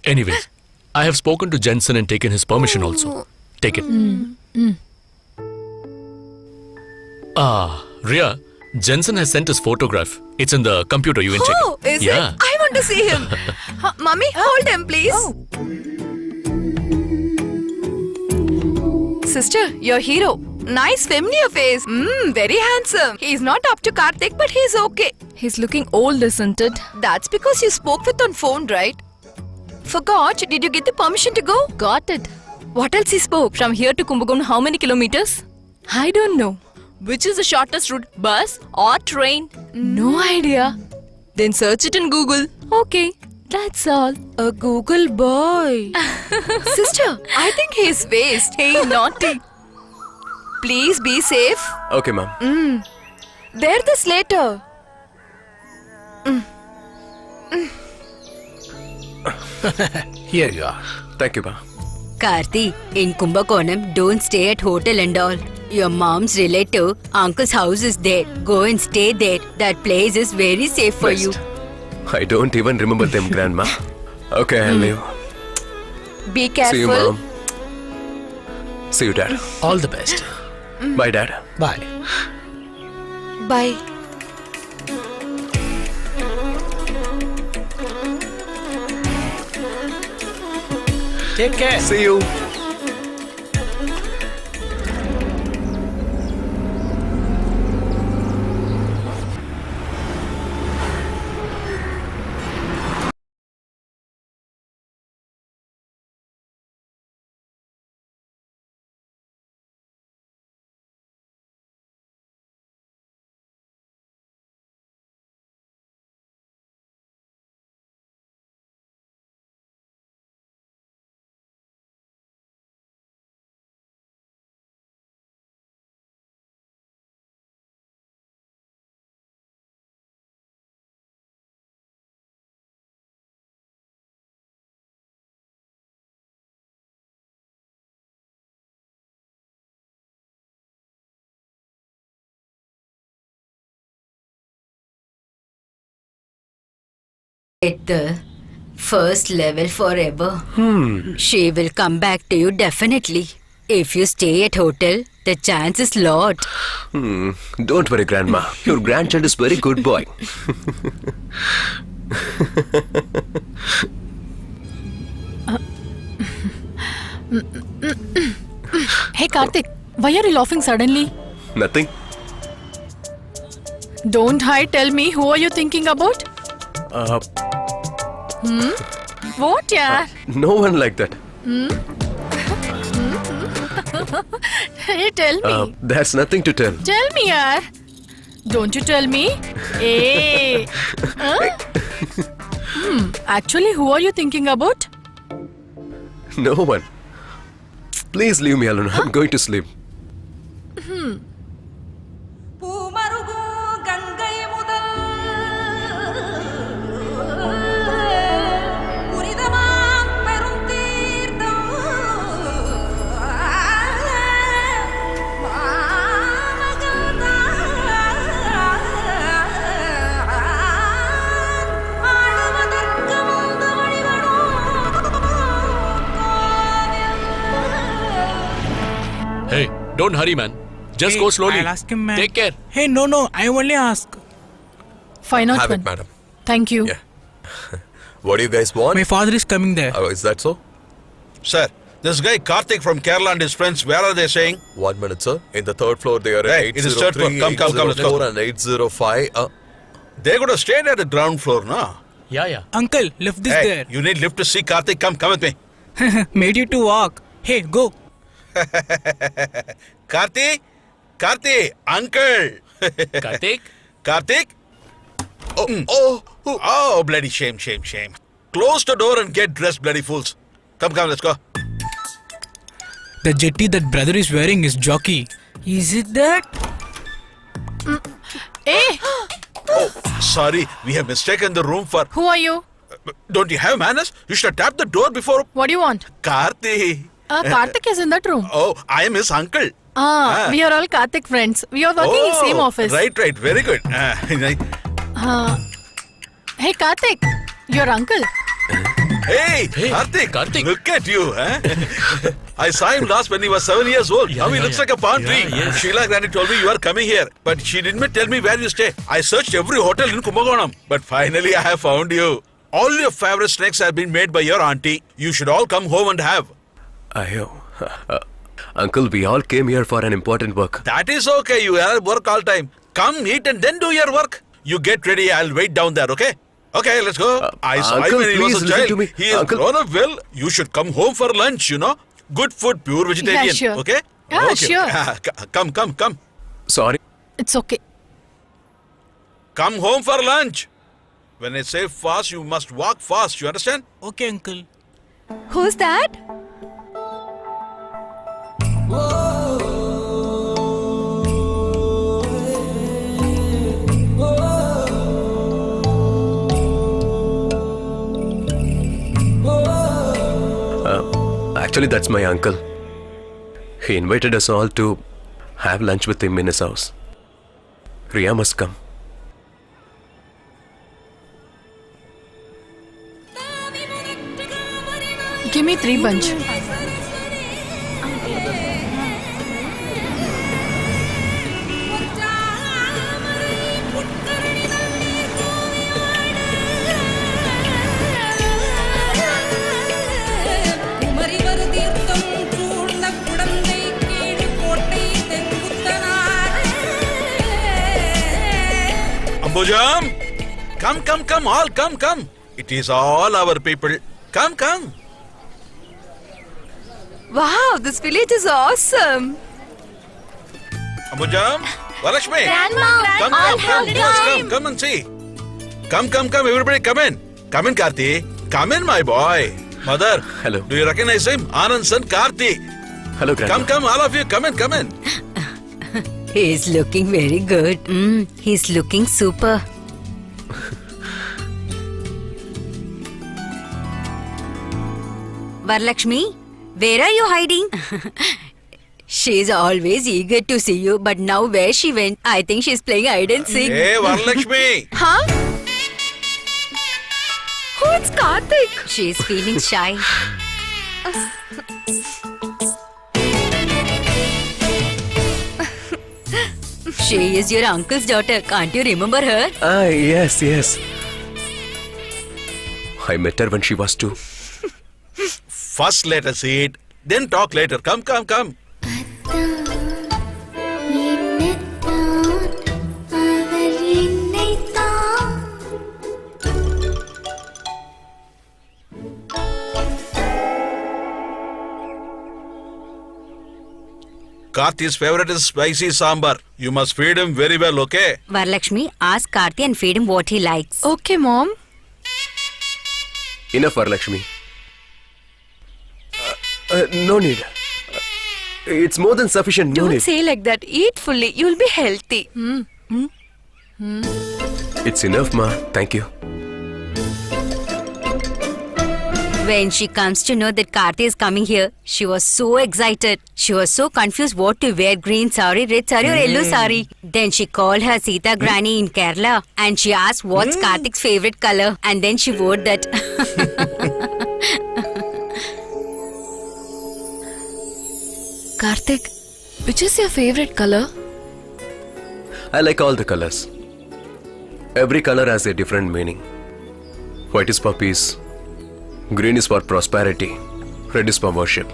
Anyways, I have spoken to Jensen and taken his permission also. Take it. Ria, Jensen has sent his photograph. It's in the computer. You can check Oh, it. is it? I want to see him. Mummy, hold him, please. Sister, your hero. Nice familiar face. Very handsome. He's not up to Karthik, but he's okay. He's looking old, isn't it? That's because you spoke with on phone, right? Forgot, did you get the permission to go? Got it. What else he spoke? From here to Kumbakonam, how many kilometers? I don't know. Which is the shortest route, bus or train? No idea. Then search it in Google. Okay, that's all. A Google boy. Sister, I think he's waste. Hey, naughty. Please be safe. Okay, ma'am. There this later. Here you are. Thank you, ma'am. Karthi, in Kumbakonam, don't stay at hotel and all. Your mom's relative, uncle's house is there. Go and stay there. That place is very safe for you. Best. I don't even remember them, Grandma. Okay, I'll leave. Be careful. See you, Mom. See you, Dad. All the best. Bye, Dad. Bye. Bye. Take care. See you. At the first level forever. She will come back to you definitely. If you stay at hotel, the chance is lot. Don't worry, Grandma. Your grandchild is very good boy. Hey, Karthik, why are you laughing suddenly? Nothing. Don't hide, tell me, who are you thinking about? What, yaar? No one like that. Hey, tell me. There's nothing to tell. Tell me, yaar. Don't you tell me? Hey. Actually, who are you thinking about? No one. Please leave me alone. I'm going to sleep. Hey, don't hurry, man. Just Hey, go slowly. I'll ask him, man. Take care. Hey, no, I only ask. Fine, not Have one. it, madam. Thank you. Yeah. What do you guys want? My father is coming there. Oh, is that so? Sir, this guy Karthik from Kerala and his friends, where are they staying? 1 minute, sir. In the third floor, they are Hey, at it is third floor. 803, Come, let's go. 804 and 805. They're going to stay at the ground floor, no? Yeah. Uncle, lift this Hey, you need lift to see Karthik. Come with me. there. Made you to walk. Hey, go. Karthik? Uncle. Karthik? Karthik? Oh, Oh, bloody shame. Close the door and get dressed, bloody fools. Come, let's go. The jetty that brother is wearing is jockey. Is it that? Hey, Sorry, we have mistaken the room for... who are you? Don't you have manners? You should have tapped the door before... What do you want? Karthi. Karthik is in that room. Oh, I am his uncle. We are all Karthik friends. We are working in same office. Right. Very good. Hey, Karthik, your uncle. Hey, Karthik. Karthik. Look at you. Huh? I saw him last when he was 7 years old. Now he looks like a palm tree. Sheila Granny told me you are coming here, but she didn't tell me where you stay. I searched every hotel in Kumbakonam, but finally I have found you. All your favorite snacks have been made by your auntie. You should all come home and have. Uncle, we all came here for an important work. That is okay. You are at work all time. Come, eat and then do your work. You get ready. I'll wait down there, okay? Okay, let's go. I saw Uncle, him when he was please a listen child. to me. He is Uncle. grown up well. You should come home for lunch, you know. Good food, pure vegetarian. Yeah, sure. Okay? Yeah, okay. sure. Come. Sorry. It's okay. Come home for lunch. When I say fast, you must walk fast. You understand? Okay, uncle. Who's that? Actually, that's my uncle. He invited us all to have lunch with him in his house. Riya must come. Give me 3 bunch. Ambujam! Come, all come. It is all our people. Come. Wow, this village is awesome. Ambujam, Varashmi. Grandma, Come and see. Come, everybody come in. Come in, Karthi. Come in, my boy. Mother. Hello. Do you recognize him? Anand's son, Karthi. Hello, Grandma. Come, all of you, come in. He's looking very good. He's looking super. Varlakshmi, where are you hiding? She's always eager to see you, but now where she went, I think she's playing hide and seek. Hey, Varalakshmi. Huh? Oh, it's Karthik. She's feeling shy. She is your uncle's daughter. Can't you remember her? Yes. I met her when she was 2. First let us eat, then talk later. Come. Karthi's favorite is spicy sambar. You must feed him very well, okay? Varlakshmi, ask Karthi and feed him what he likes. Okay, Mom. Enough, Varalakshmi. No need. It's more than sufficient. No Don't need. say like that. Eat fully. You'll be healthy. It's enough, Ma. Thank you. When she comes to know that Karthi is coming here, she was so excited. She was so confused what to wear, green sari, red sari or yellow sari. Then she called her Sita Granny in Kerala and she asked what's Karthik's favorite color and then she wore that. Karthik, which is your favorite color? I like all the colors. Every color has a different meaning. White is for peace. Green is for prosperity. Red is for worship.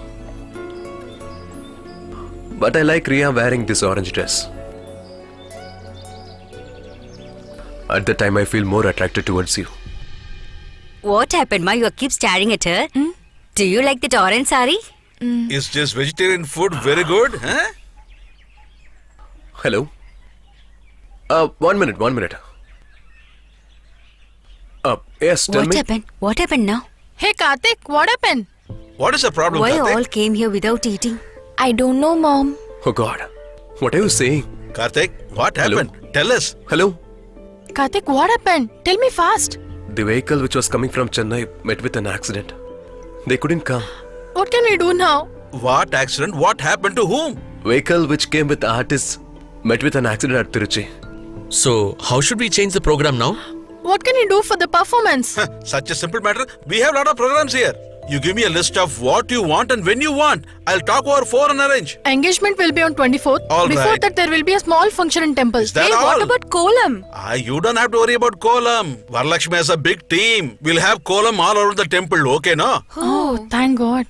But I like Riya wearing this orange dress. At the time I feel more attracted towards you. What happened, Ma? You keep staring at her. Do you like that orange sari? Is this vegetarian food very good? Huh? Hello? 1 minute. Yes, tell What me. happened? What happened now? Hey Karthik, what happened? What is the problem, Why Karthik? all came here without eating? I don't know, Mom. Oh God. What are you saying? Karthik, what Hello? happened? Tell us. Hello? Karthik, what happened? Tell me fast. The vehicle which was coming from Chennai met with an accident. They couldn't come. What can we do now? What accident? What happened to whom? Vehicle which came with the artists met with an accident at Tiruchi. So, how should we change the program now? What can you do for the performance? Such a simple matter. We have a lot of programs here. You give me a list of what you want and when you want. I'll talk over phone and arrange. Engagement will be on 24th. All Before right. that, there will be a small function in temple. Is that Hey, all? what about Kolam? You don't have to worry about Kolam. Varalakshmi has a big team. We'll have Kolam all over the temple, okay, no? Oh, thank God.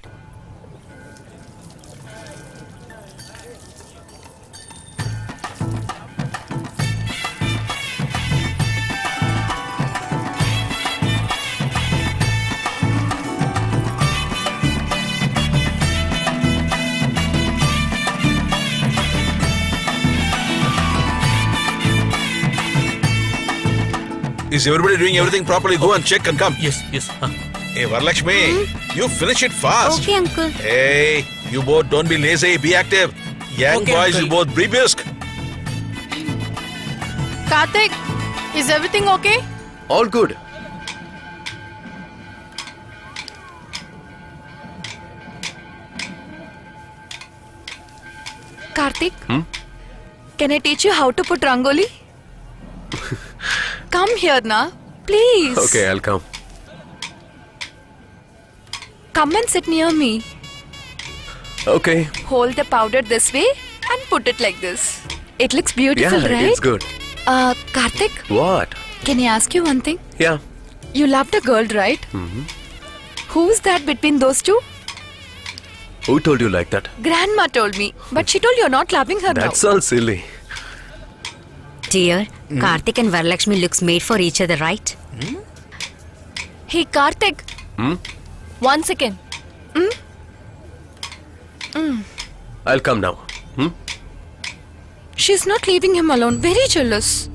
Is everybody doing everything properly? Go and check and come. Yes, yes. Hey, Varalakshmi, you finish it fast. Okay, uncle. Hey, you both don't be lazy. Be active. Young Okay, boys, uncle. you both be brisk. Karthik, is everything okay? All good. Karthik, can I teach you how to put rangoli? Come here, na. Please. Okay, I'll come. Come and sit near me. Okay. Hold the powder this way and put it like this. It looks beautiful, Yeah, right? it's good. Karthik, What? can I ask you one thing? Yeah. You loved a girl, right? Who's that between those two? Who told you like that? Grandma told me, but she told you're not loving her That's all silly. Dear, Karthik and Varalakshmi looks made for each other, right? now. Hey, Karthik. 1 second. I'll come now. She's not leaving him alone. Very jealous.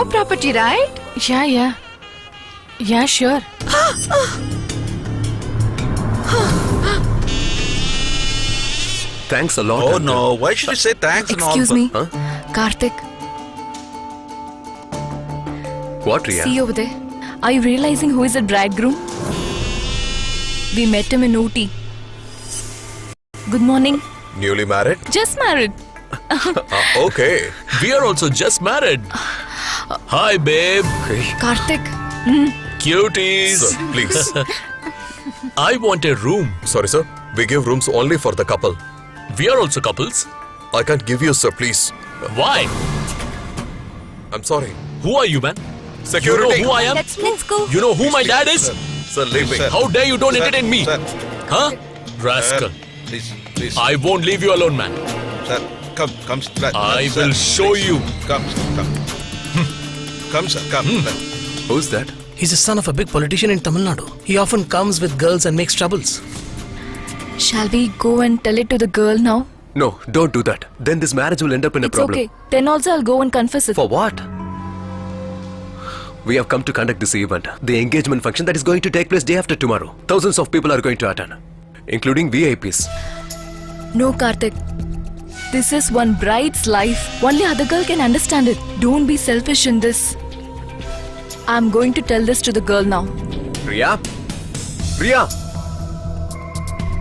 your property, right? Yeah. Yeah, sure. Thanks a lot. Oh uncle. no, why should you say thanks and all? Excuse me. Huh? Karthik, What, Ria? see over there. Are you realizing who is the bridegroom? We met him in Ooty. Good morning. Newly married? Just married. Okay. We are also just married. Hi, babe. Karthik, Cuties. Sir, please. I want a room. Sorry, sir. We give rooms only for the couple. We are also couples. I can't give you, sir, please. Why? I'm sorry. Who are you, man? Security. You know who I am? Let's go. You know who my dad is? Sir, leave me. Sir. How dare you don't entertain me? Sir, Huh? Rascal. please. I won't leave you alone, man. Sir, come. Sir, I sir, will show please. you. Come. Come, sir, come. Who's that? He's the son of a big politician in Tamil Nadu. He often comes with girls and makes troubles. shall we go and tell it to the girl now? No, don't do that. Then this marriage will end up in a It's problem. okay. Then also I'll go and confess it. For what? We have come to conduct this event, the engagement function that is going to take place day after tomorrow. Thousands of people are going to attend, including VIPs. No, Karthik. This is one bride's life. Only other girl can understand it. Don't be selfish in this. I'm going to tell this to the girl now. Ria? Ria?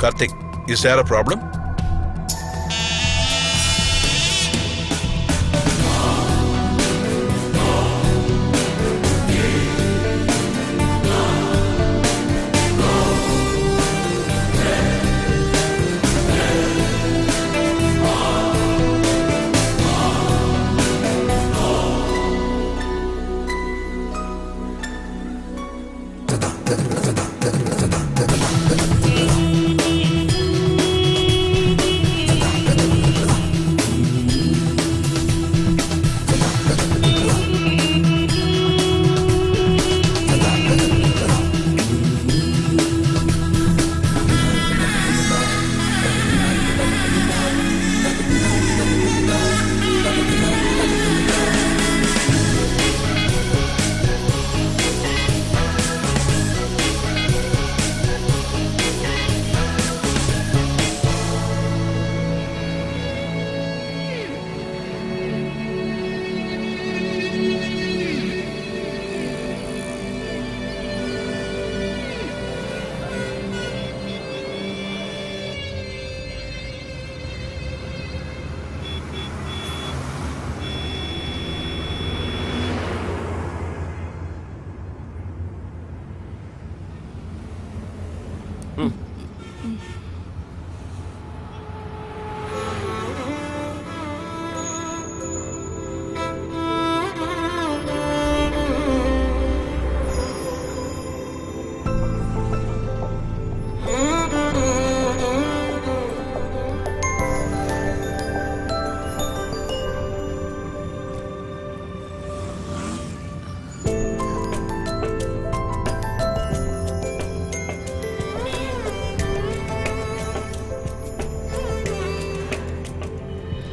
Karthik, is there a problem?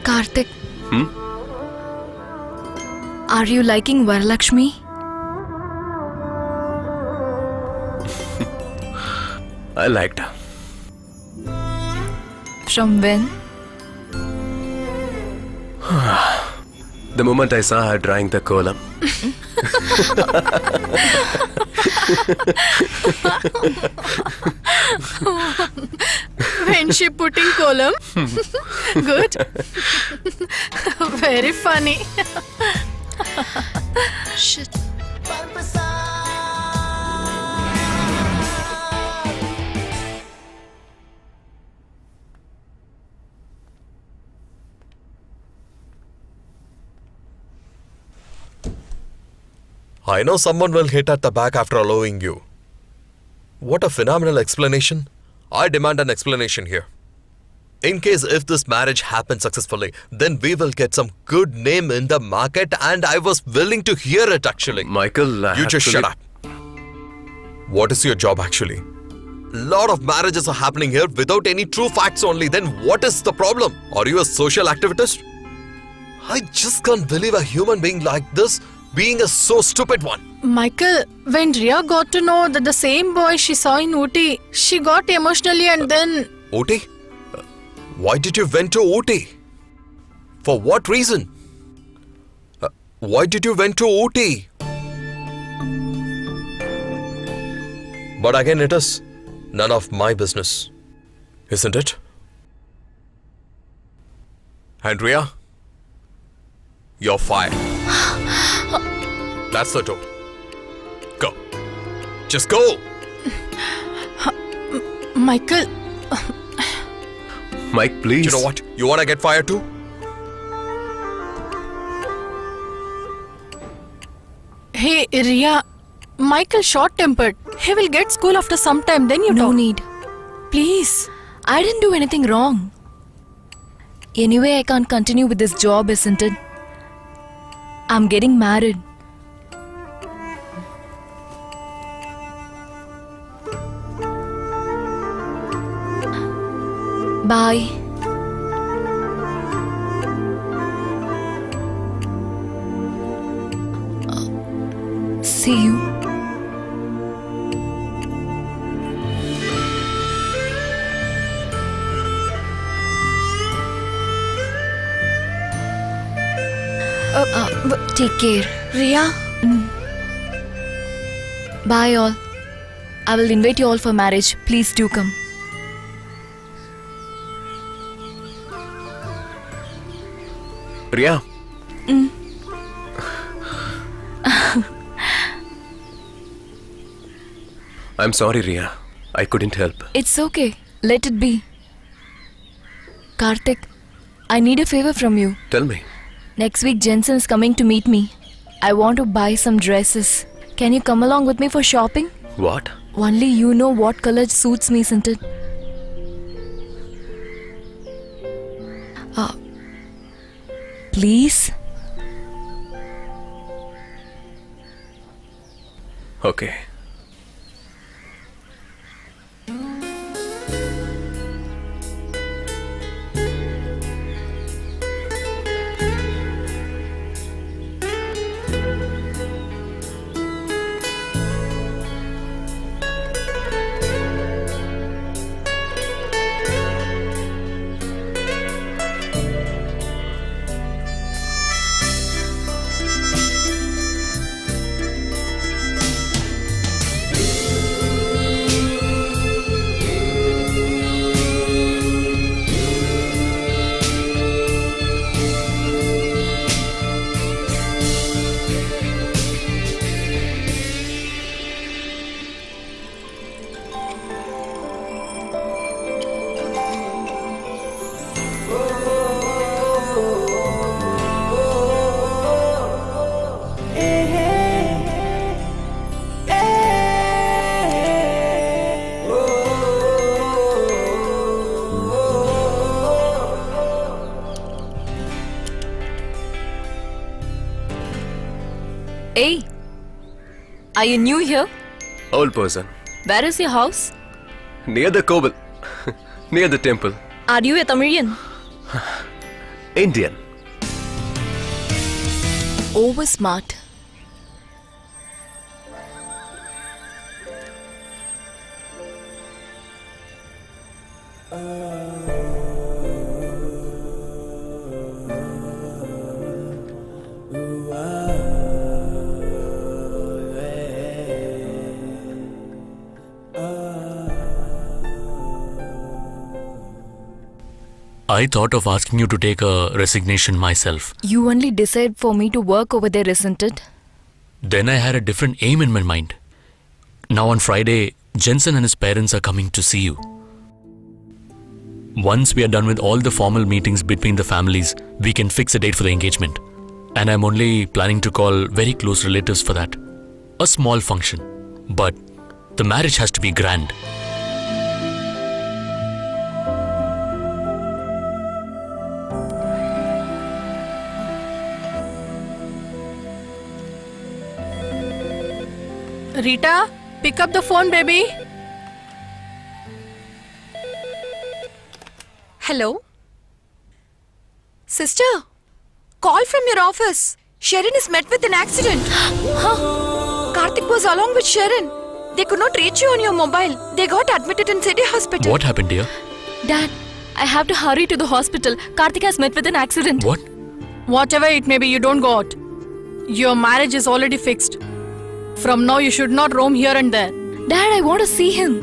Karthik. Are you liking Varalakshmi? I liked her. From when? The moment I saw her drawing the kolam. When she putting column? Good. Very funny. Shit. I know someone will hit at the back after allowing you. What a phenomenal explanation. I demand an explanation here. In case if this marriage happens successfully, then we will get some good name in the market and I was willing to hear it actually. Michael, You just shut up. What is your job actually? Lot of marriages are happening here without any true facts only. Then what is the problem? Are you a social activist? I just can't believe a human being like this being a so stupid one. Michael, when Ria got to know that the same boy she saw in Ooty, she got emotionally and then... Ooty? Why did you went to Ooty? For what reason? Why did you went to Ooty? But again, it is none of my business, isn't it? Andrea, you're fired. That's the door. Go. Just go. Michael, Mike, please. You know what? You want to get fired too? hey, Ria, Michael short-tempered. He will get school after some time, then you No talk. need. Please. I didn't do anything wrong. Anyway, I can't continue with this job, isn't it? I'm getting married. Bye. See you. Take care. Ria, Bye all. I will invite you all for marriage. Please do come. Ria. I'm sorry, Ria. I couldn't help. It's okay. Let it be. Karthik, I need a favor from you. Tell me. Next week, Jensen is coming to meet me. I want to buy some dresses. Can you come along with me for shopping? What? Only you know what color suits me, isn't it? Please? Okay. Hey, are you new here? Old person. Where is your house? Near the Kobal. Near the temple. Are you a Tamilian? Indian. Over smart. I thought of asking you to take a resignation myself. You only decide for me to work over there, isn't it? Then I had a different aim in my mind. Now on Friday, Jensen and his parents are coming to see you. Once we are done with all the formal meetings between the families, we can fix a date for the engagement. And I'm only planning to call very close relatives for that. A small function. But the marriage has to be grand. Rita, pick up the phone, baby. Hello? Sister, call from your office. Sharon is met with an accident. Karthik was along with Sharon. They could not reach you on your mobile. They got admitted in city hospital. What happened, dear? Dad, I have to hurry to the hospital. Karthik has met with an accident. What? Whatever it may be, you don't go out. Your marriage is already fixed. From now, you should not roam here and there. Dad, I want to see him.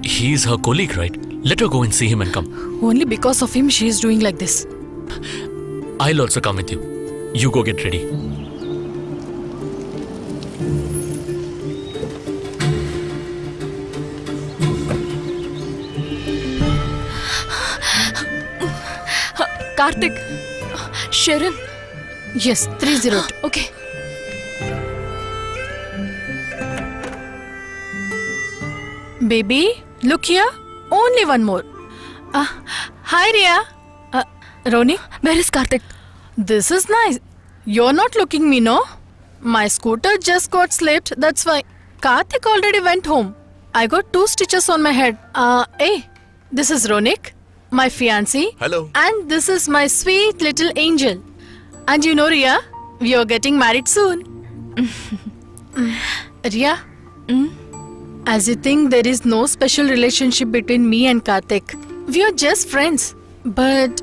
He's her colleague, right? Let her go and see him and come. Only because of him, she is doing like this. I'll also come with you. You go get ready. Karthik. Sharon. Yes, 302. Okay. Baby, look here. Only one more. Hi, Ria. Roni, Where is Karthik? this is nice. You're not looking me, no? My scooter just got slipped, that's why. Karthik already went home. I got 2 stitches on my head. Hey, this is Ronik, my fiancé. Hello. And this is my sweet little angel. And you know, Ria, we are getting married soon. Ria, as you think there is no special relationship between me and Karthik. We are just friends. But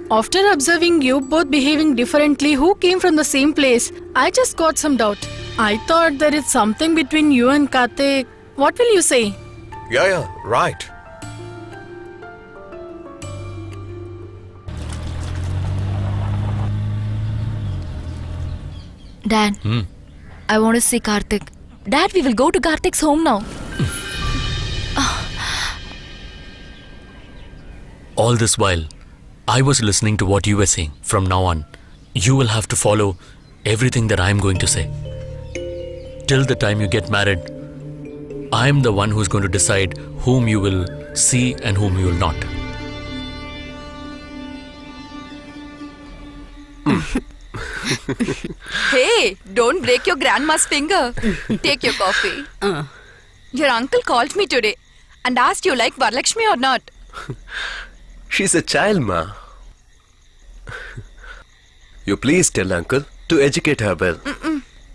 after observing you both behaving differently, who came from the same place, I just got some doubt. I thought there is something between you and Karthik. What will you say? Yeah, right. Dad, I want to see Karthik. Dad, we will go to Karthik's home now. All this while, I was listening to what you were saying. From now on, you will have to follow everything that I am going to say. Till the time you get married, I am the one who's going to decide whom you will see and whom you will not. Hey, don't break your grandma's finger. Take your coffee. Your uncle called me today and asked you like Varalakshmi or not. She's a child, ma. You please tell uncle to educate her well.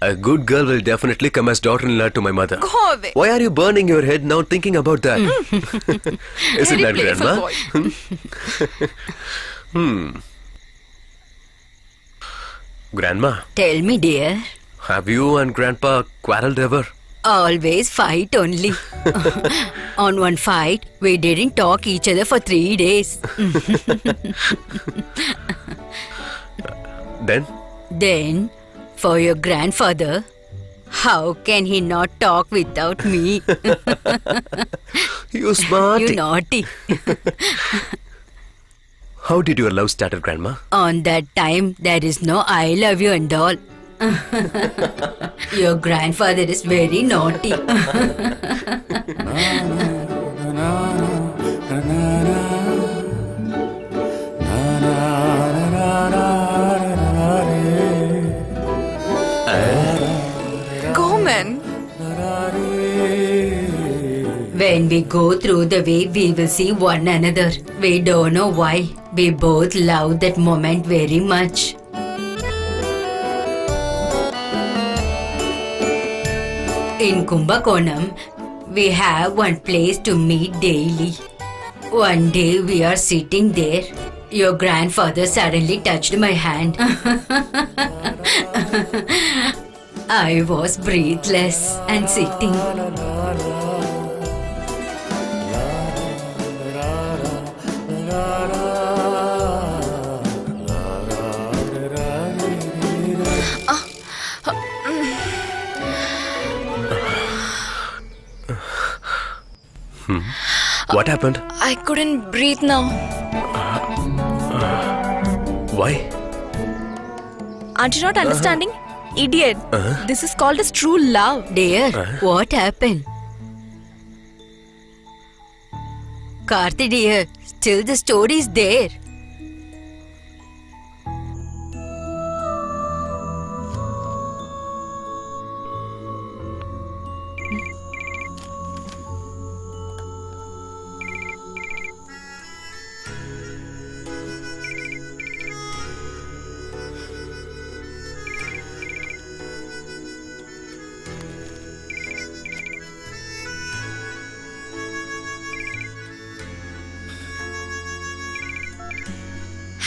A good girl will definitely come as daughter-in-law to my mother. Go away. Why are you burning your head now thinking about that? Isn't Very that, playful Grandma? boy. Grandma, Tell me, dear. have you and Grandpa quarreled ever? Always fight only. On one fight, we didn't talk each other for 3 days. Then? Then, for your grandfather, how can he not talk without me? You smarty. You naughty. How did your love started, Grandma? On that time, there is no I love you and all. Your grandfather is very naughty. Go, man. When we go through the way, we will see one another. We don't know why. We both love that moment very much. In Kumbakonam, we have one place to meet daily. One day we are sitting there. Your grandfather suddenly touched my hand. I was breathless and sitting. What happened? I couldn't breathe now. Why? Aren't you not understanding? Idiot. This is called as true love. Dear, what happened? Karthi dear, still the story is there.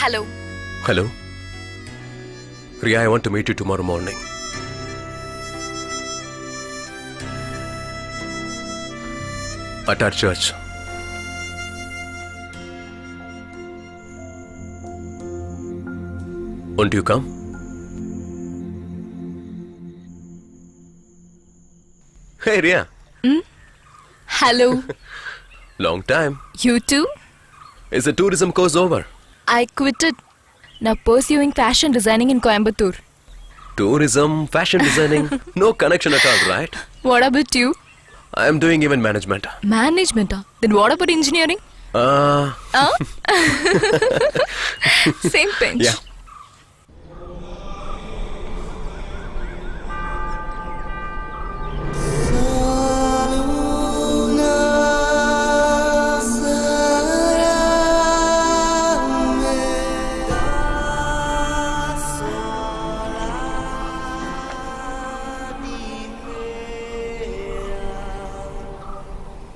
Hello. Hello. Ria, I want to meet you tomorrow morning. At our church. Won't you come? Hey, Ria. Hello. Long time. You too? Is the tourism course over? I quitted. Now pursuing fashion designing in Coimbatore. Tourism, fashion designing, no connection at all, right? What about you? I am doing event management. Management. Then what about engineering? Same pinch. Yeah.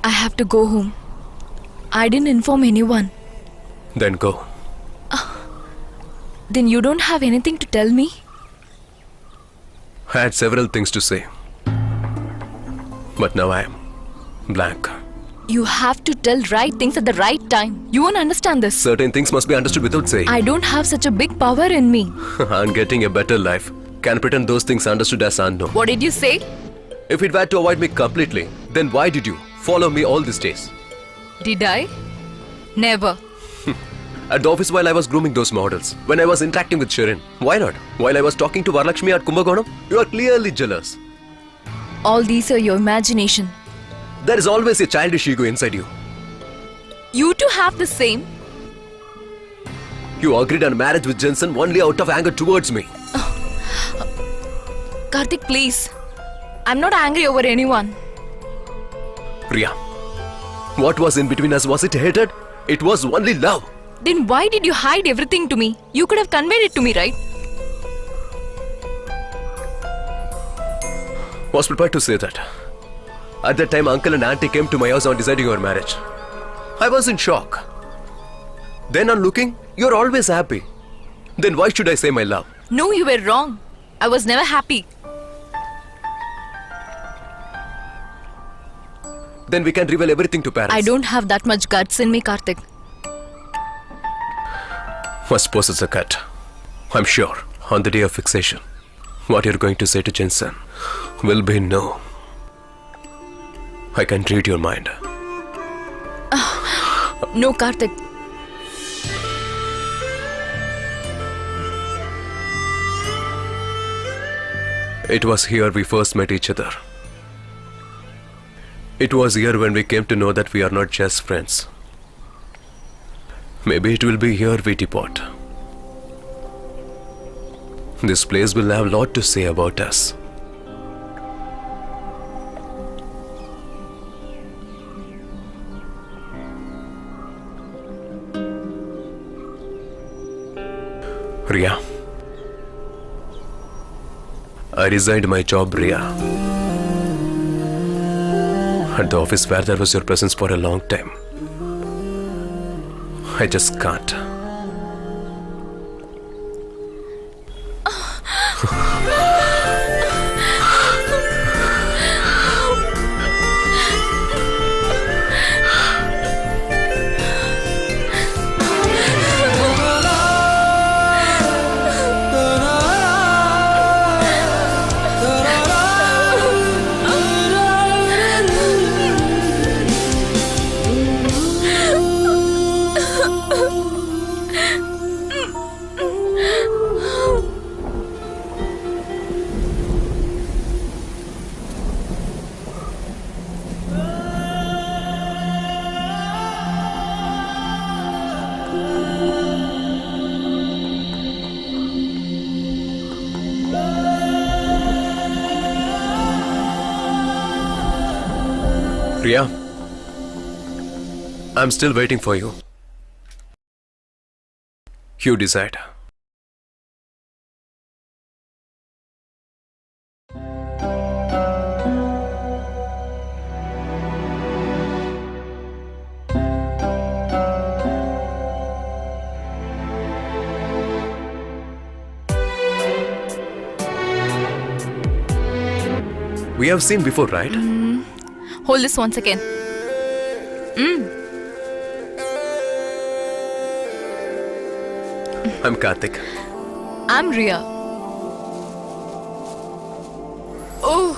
I have to go home. I didn't inform anyone. Then go. Then you don't have anything to tell me? I had several things to say. But now I am blank. You have to tell right things at the right time. You won't understand this. Certain things must be understood without saying. I don't have such a big power in me. I'm getting a better life. Can pretend those things understood as unknown. What did you say? If it were to avoid me completely, then why did you follow me all these days? Did I? Never. At the office while I was grooming those models, when I was interacting with Shirin, why not? While I was talking to Varalakshmi at Kumbakonam, you are clearly jealous. All these are your imagination. There is always a childish ego inside you. You too have the same. You agreed on marriage with Jensen only out of anger towards me. Karthik, please. I'm not angry over anyone. Priya, what was in between us? Was it hatred? It was only love. Then why did you hide everything to me? You could have conveyed it to me, right? Was prepared to say that. At that time, uncle and auntie came to my house on deciding our marriage. I was in shock. Then on looking, you're always happy. Then why should I say my love? No, you were wrong. I was never happy. Then we can reveal everything to parents. I don't have that much guts in me, Karthik. Must possess a cut. I'm sure, on the day of fixation, what you're going to say to Jensen will be no. I can read your mind. No, Karthik. It was here we first met each other. It was here when we came to know that we are not just friends. Maybe it will be here we depart. This place will have a lot to say about us. Ria, I resigned my job, Ria. At the office where there was your presence for a long time. I just can't. Priya, I'm still waiting for you. You decide. We have seen before, right? Hold this once again. I'm Karthik. I'm Ria. Oh.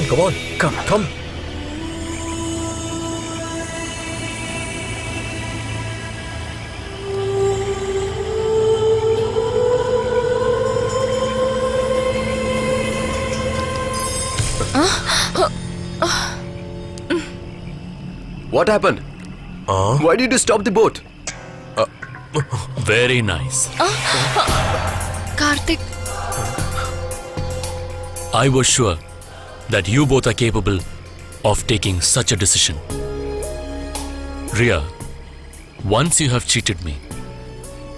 Come on. Come. What happened? Why did you stop the boat? Very nice. Karthik. I was sure that you both are capable of taking such a decision. Ria, once you have cheated me,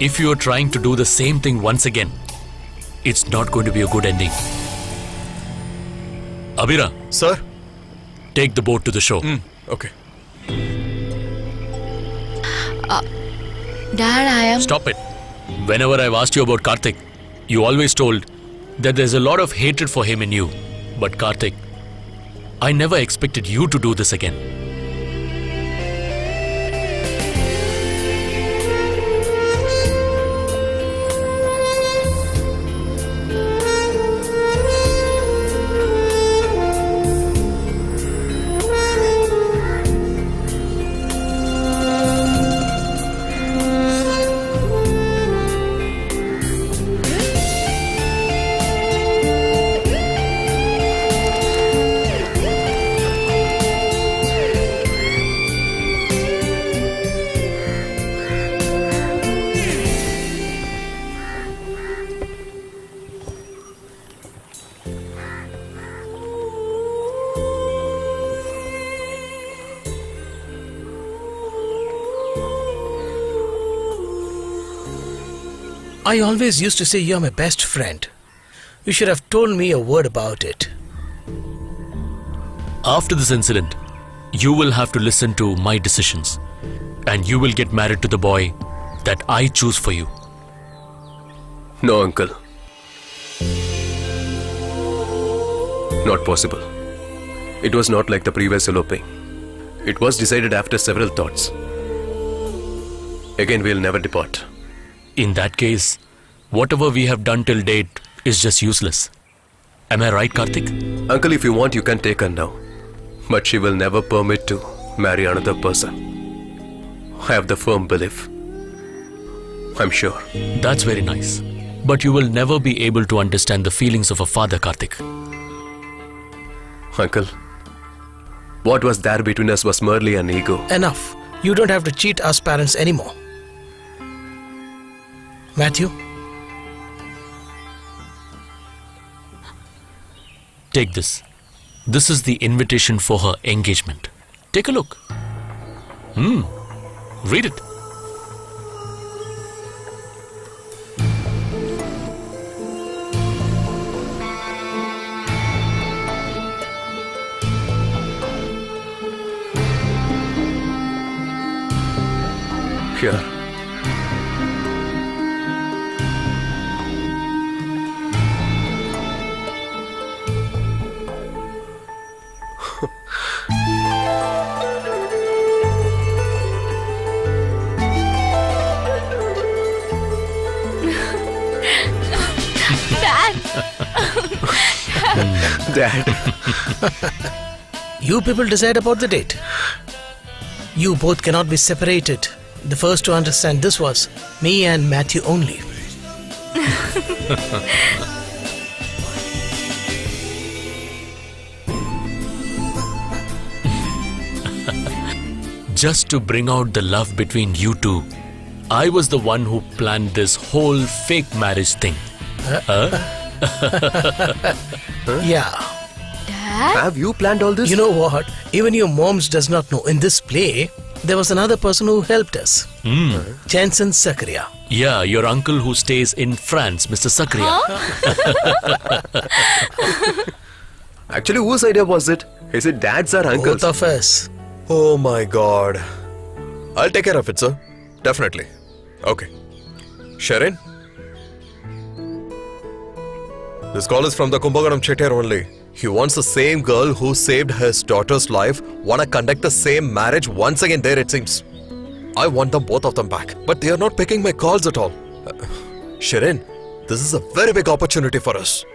if you are trying to do the same thing once again, it's not going to be a good ending. Abira, Sir? take the boat to the shore. Okay. Dad, I am. Stop it. Whenever I've asked you about Karthik, you always told that there's a lot of hatred for him in you. But Karthik, I never expected you to do this again. I always used to say you're my best friend. You should have told me a word about it. After this incident, you will have to listen to my decisions. And you will get married to the boy that I choose for you. No, uncle. Not possible. It was not like the previous eloping. It was decided after several thoughts. Again, we'll never depart. In that case, whatever we have done till date is just useless. Am I right, Karthik? Uncle, if you want, you can take her now. But she will never permit to marry another person. I have the firm belief. I'm sure. That's very nice. But you will never be able to understand the feelings of a father, Karthik. Uncle, what was there between us was merely an ego. Enough. You don't have to cheat us parents anymore. Matthew? Take this. This is the invitation for her engagement. Take a look. Read it. Here. Dad. You people decide about the date. You both cannot be separated. The first to understand this was me and Matthew only. Just to bring out the love between you two, I was the one who planned this whole fake marriage thing. Yeah. Have you planned all this? You know what? Even your moms does not know. In this play, there was another person who helped us. Jensen Sakria. Yeah, your uncle who stays in France, Mr. Sakria. Actually, whose idea was it? Is it Dad's or Uncle's? Both of us. Oh my god. I'll take care of it, sir. Definitely. Okay. Sharon? This call is from the Kumbhaganam Chettiar only. He wants the same girl who saved his daughter's life wanna conduct the same marriage once again there, it seems. I want them, both of them back. But they are not picking my calls at all. Sharon, this is a very big opportunity for us.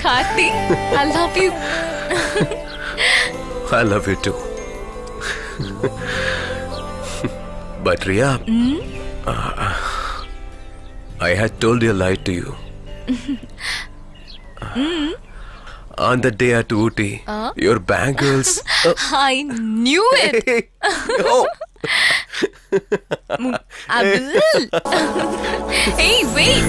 Karthi, I love you. I love you too. But Ria, I had told a lie to you. On the day at Ooty, your bangles. I knew it. No. I will. Hey, wait.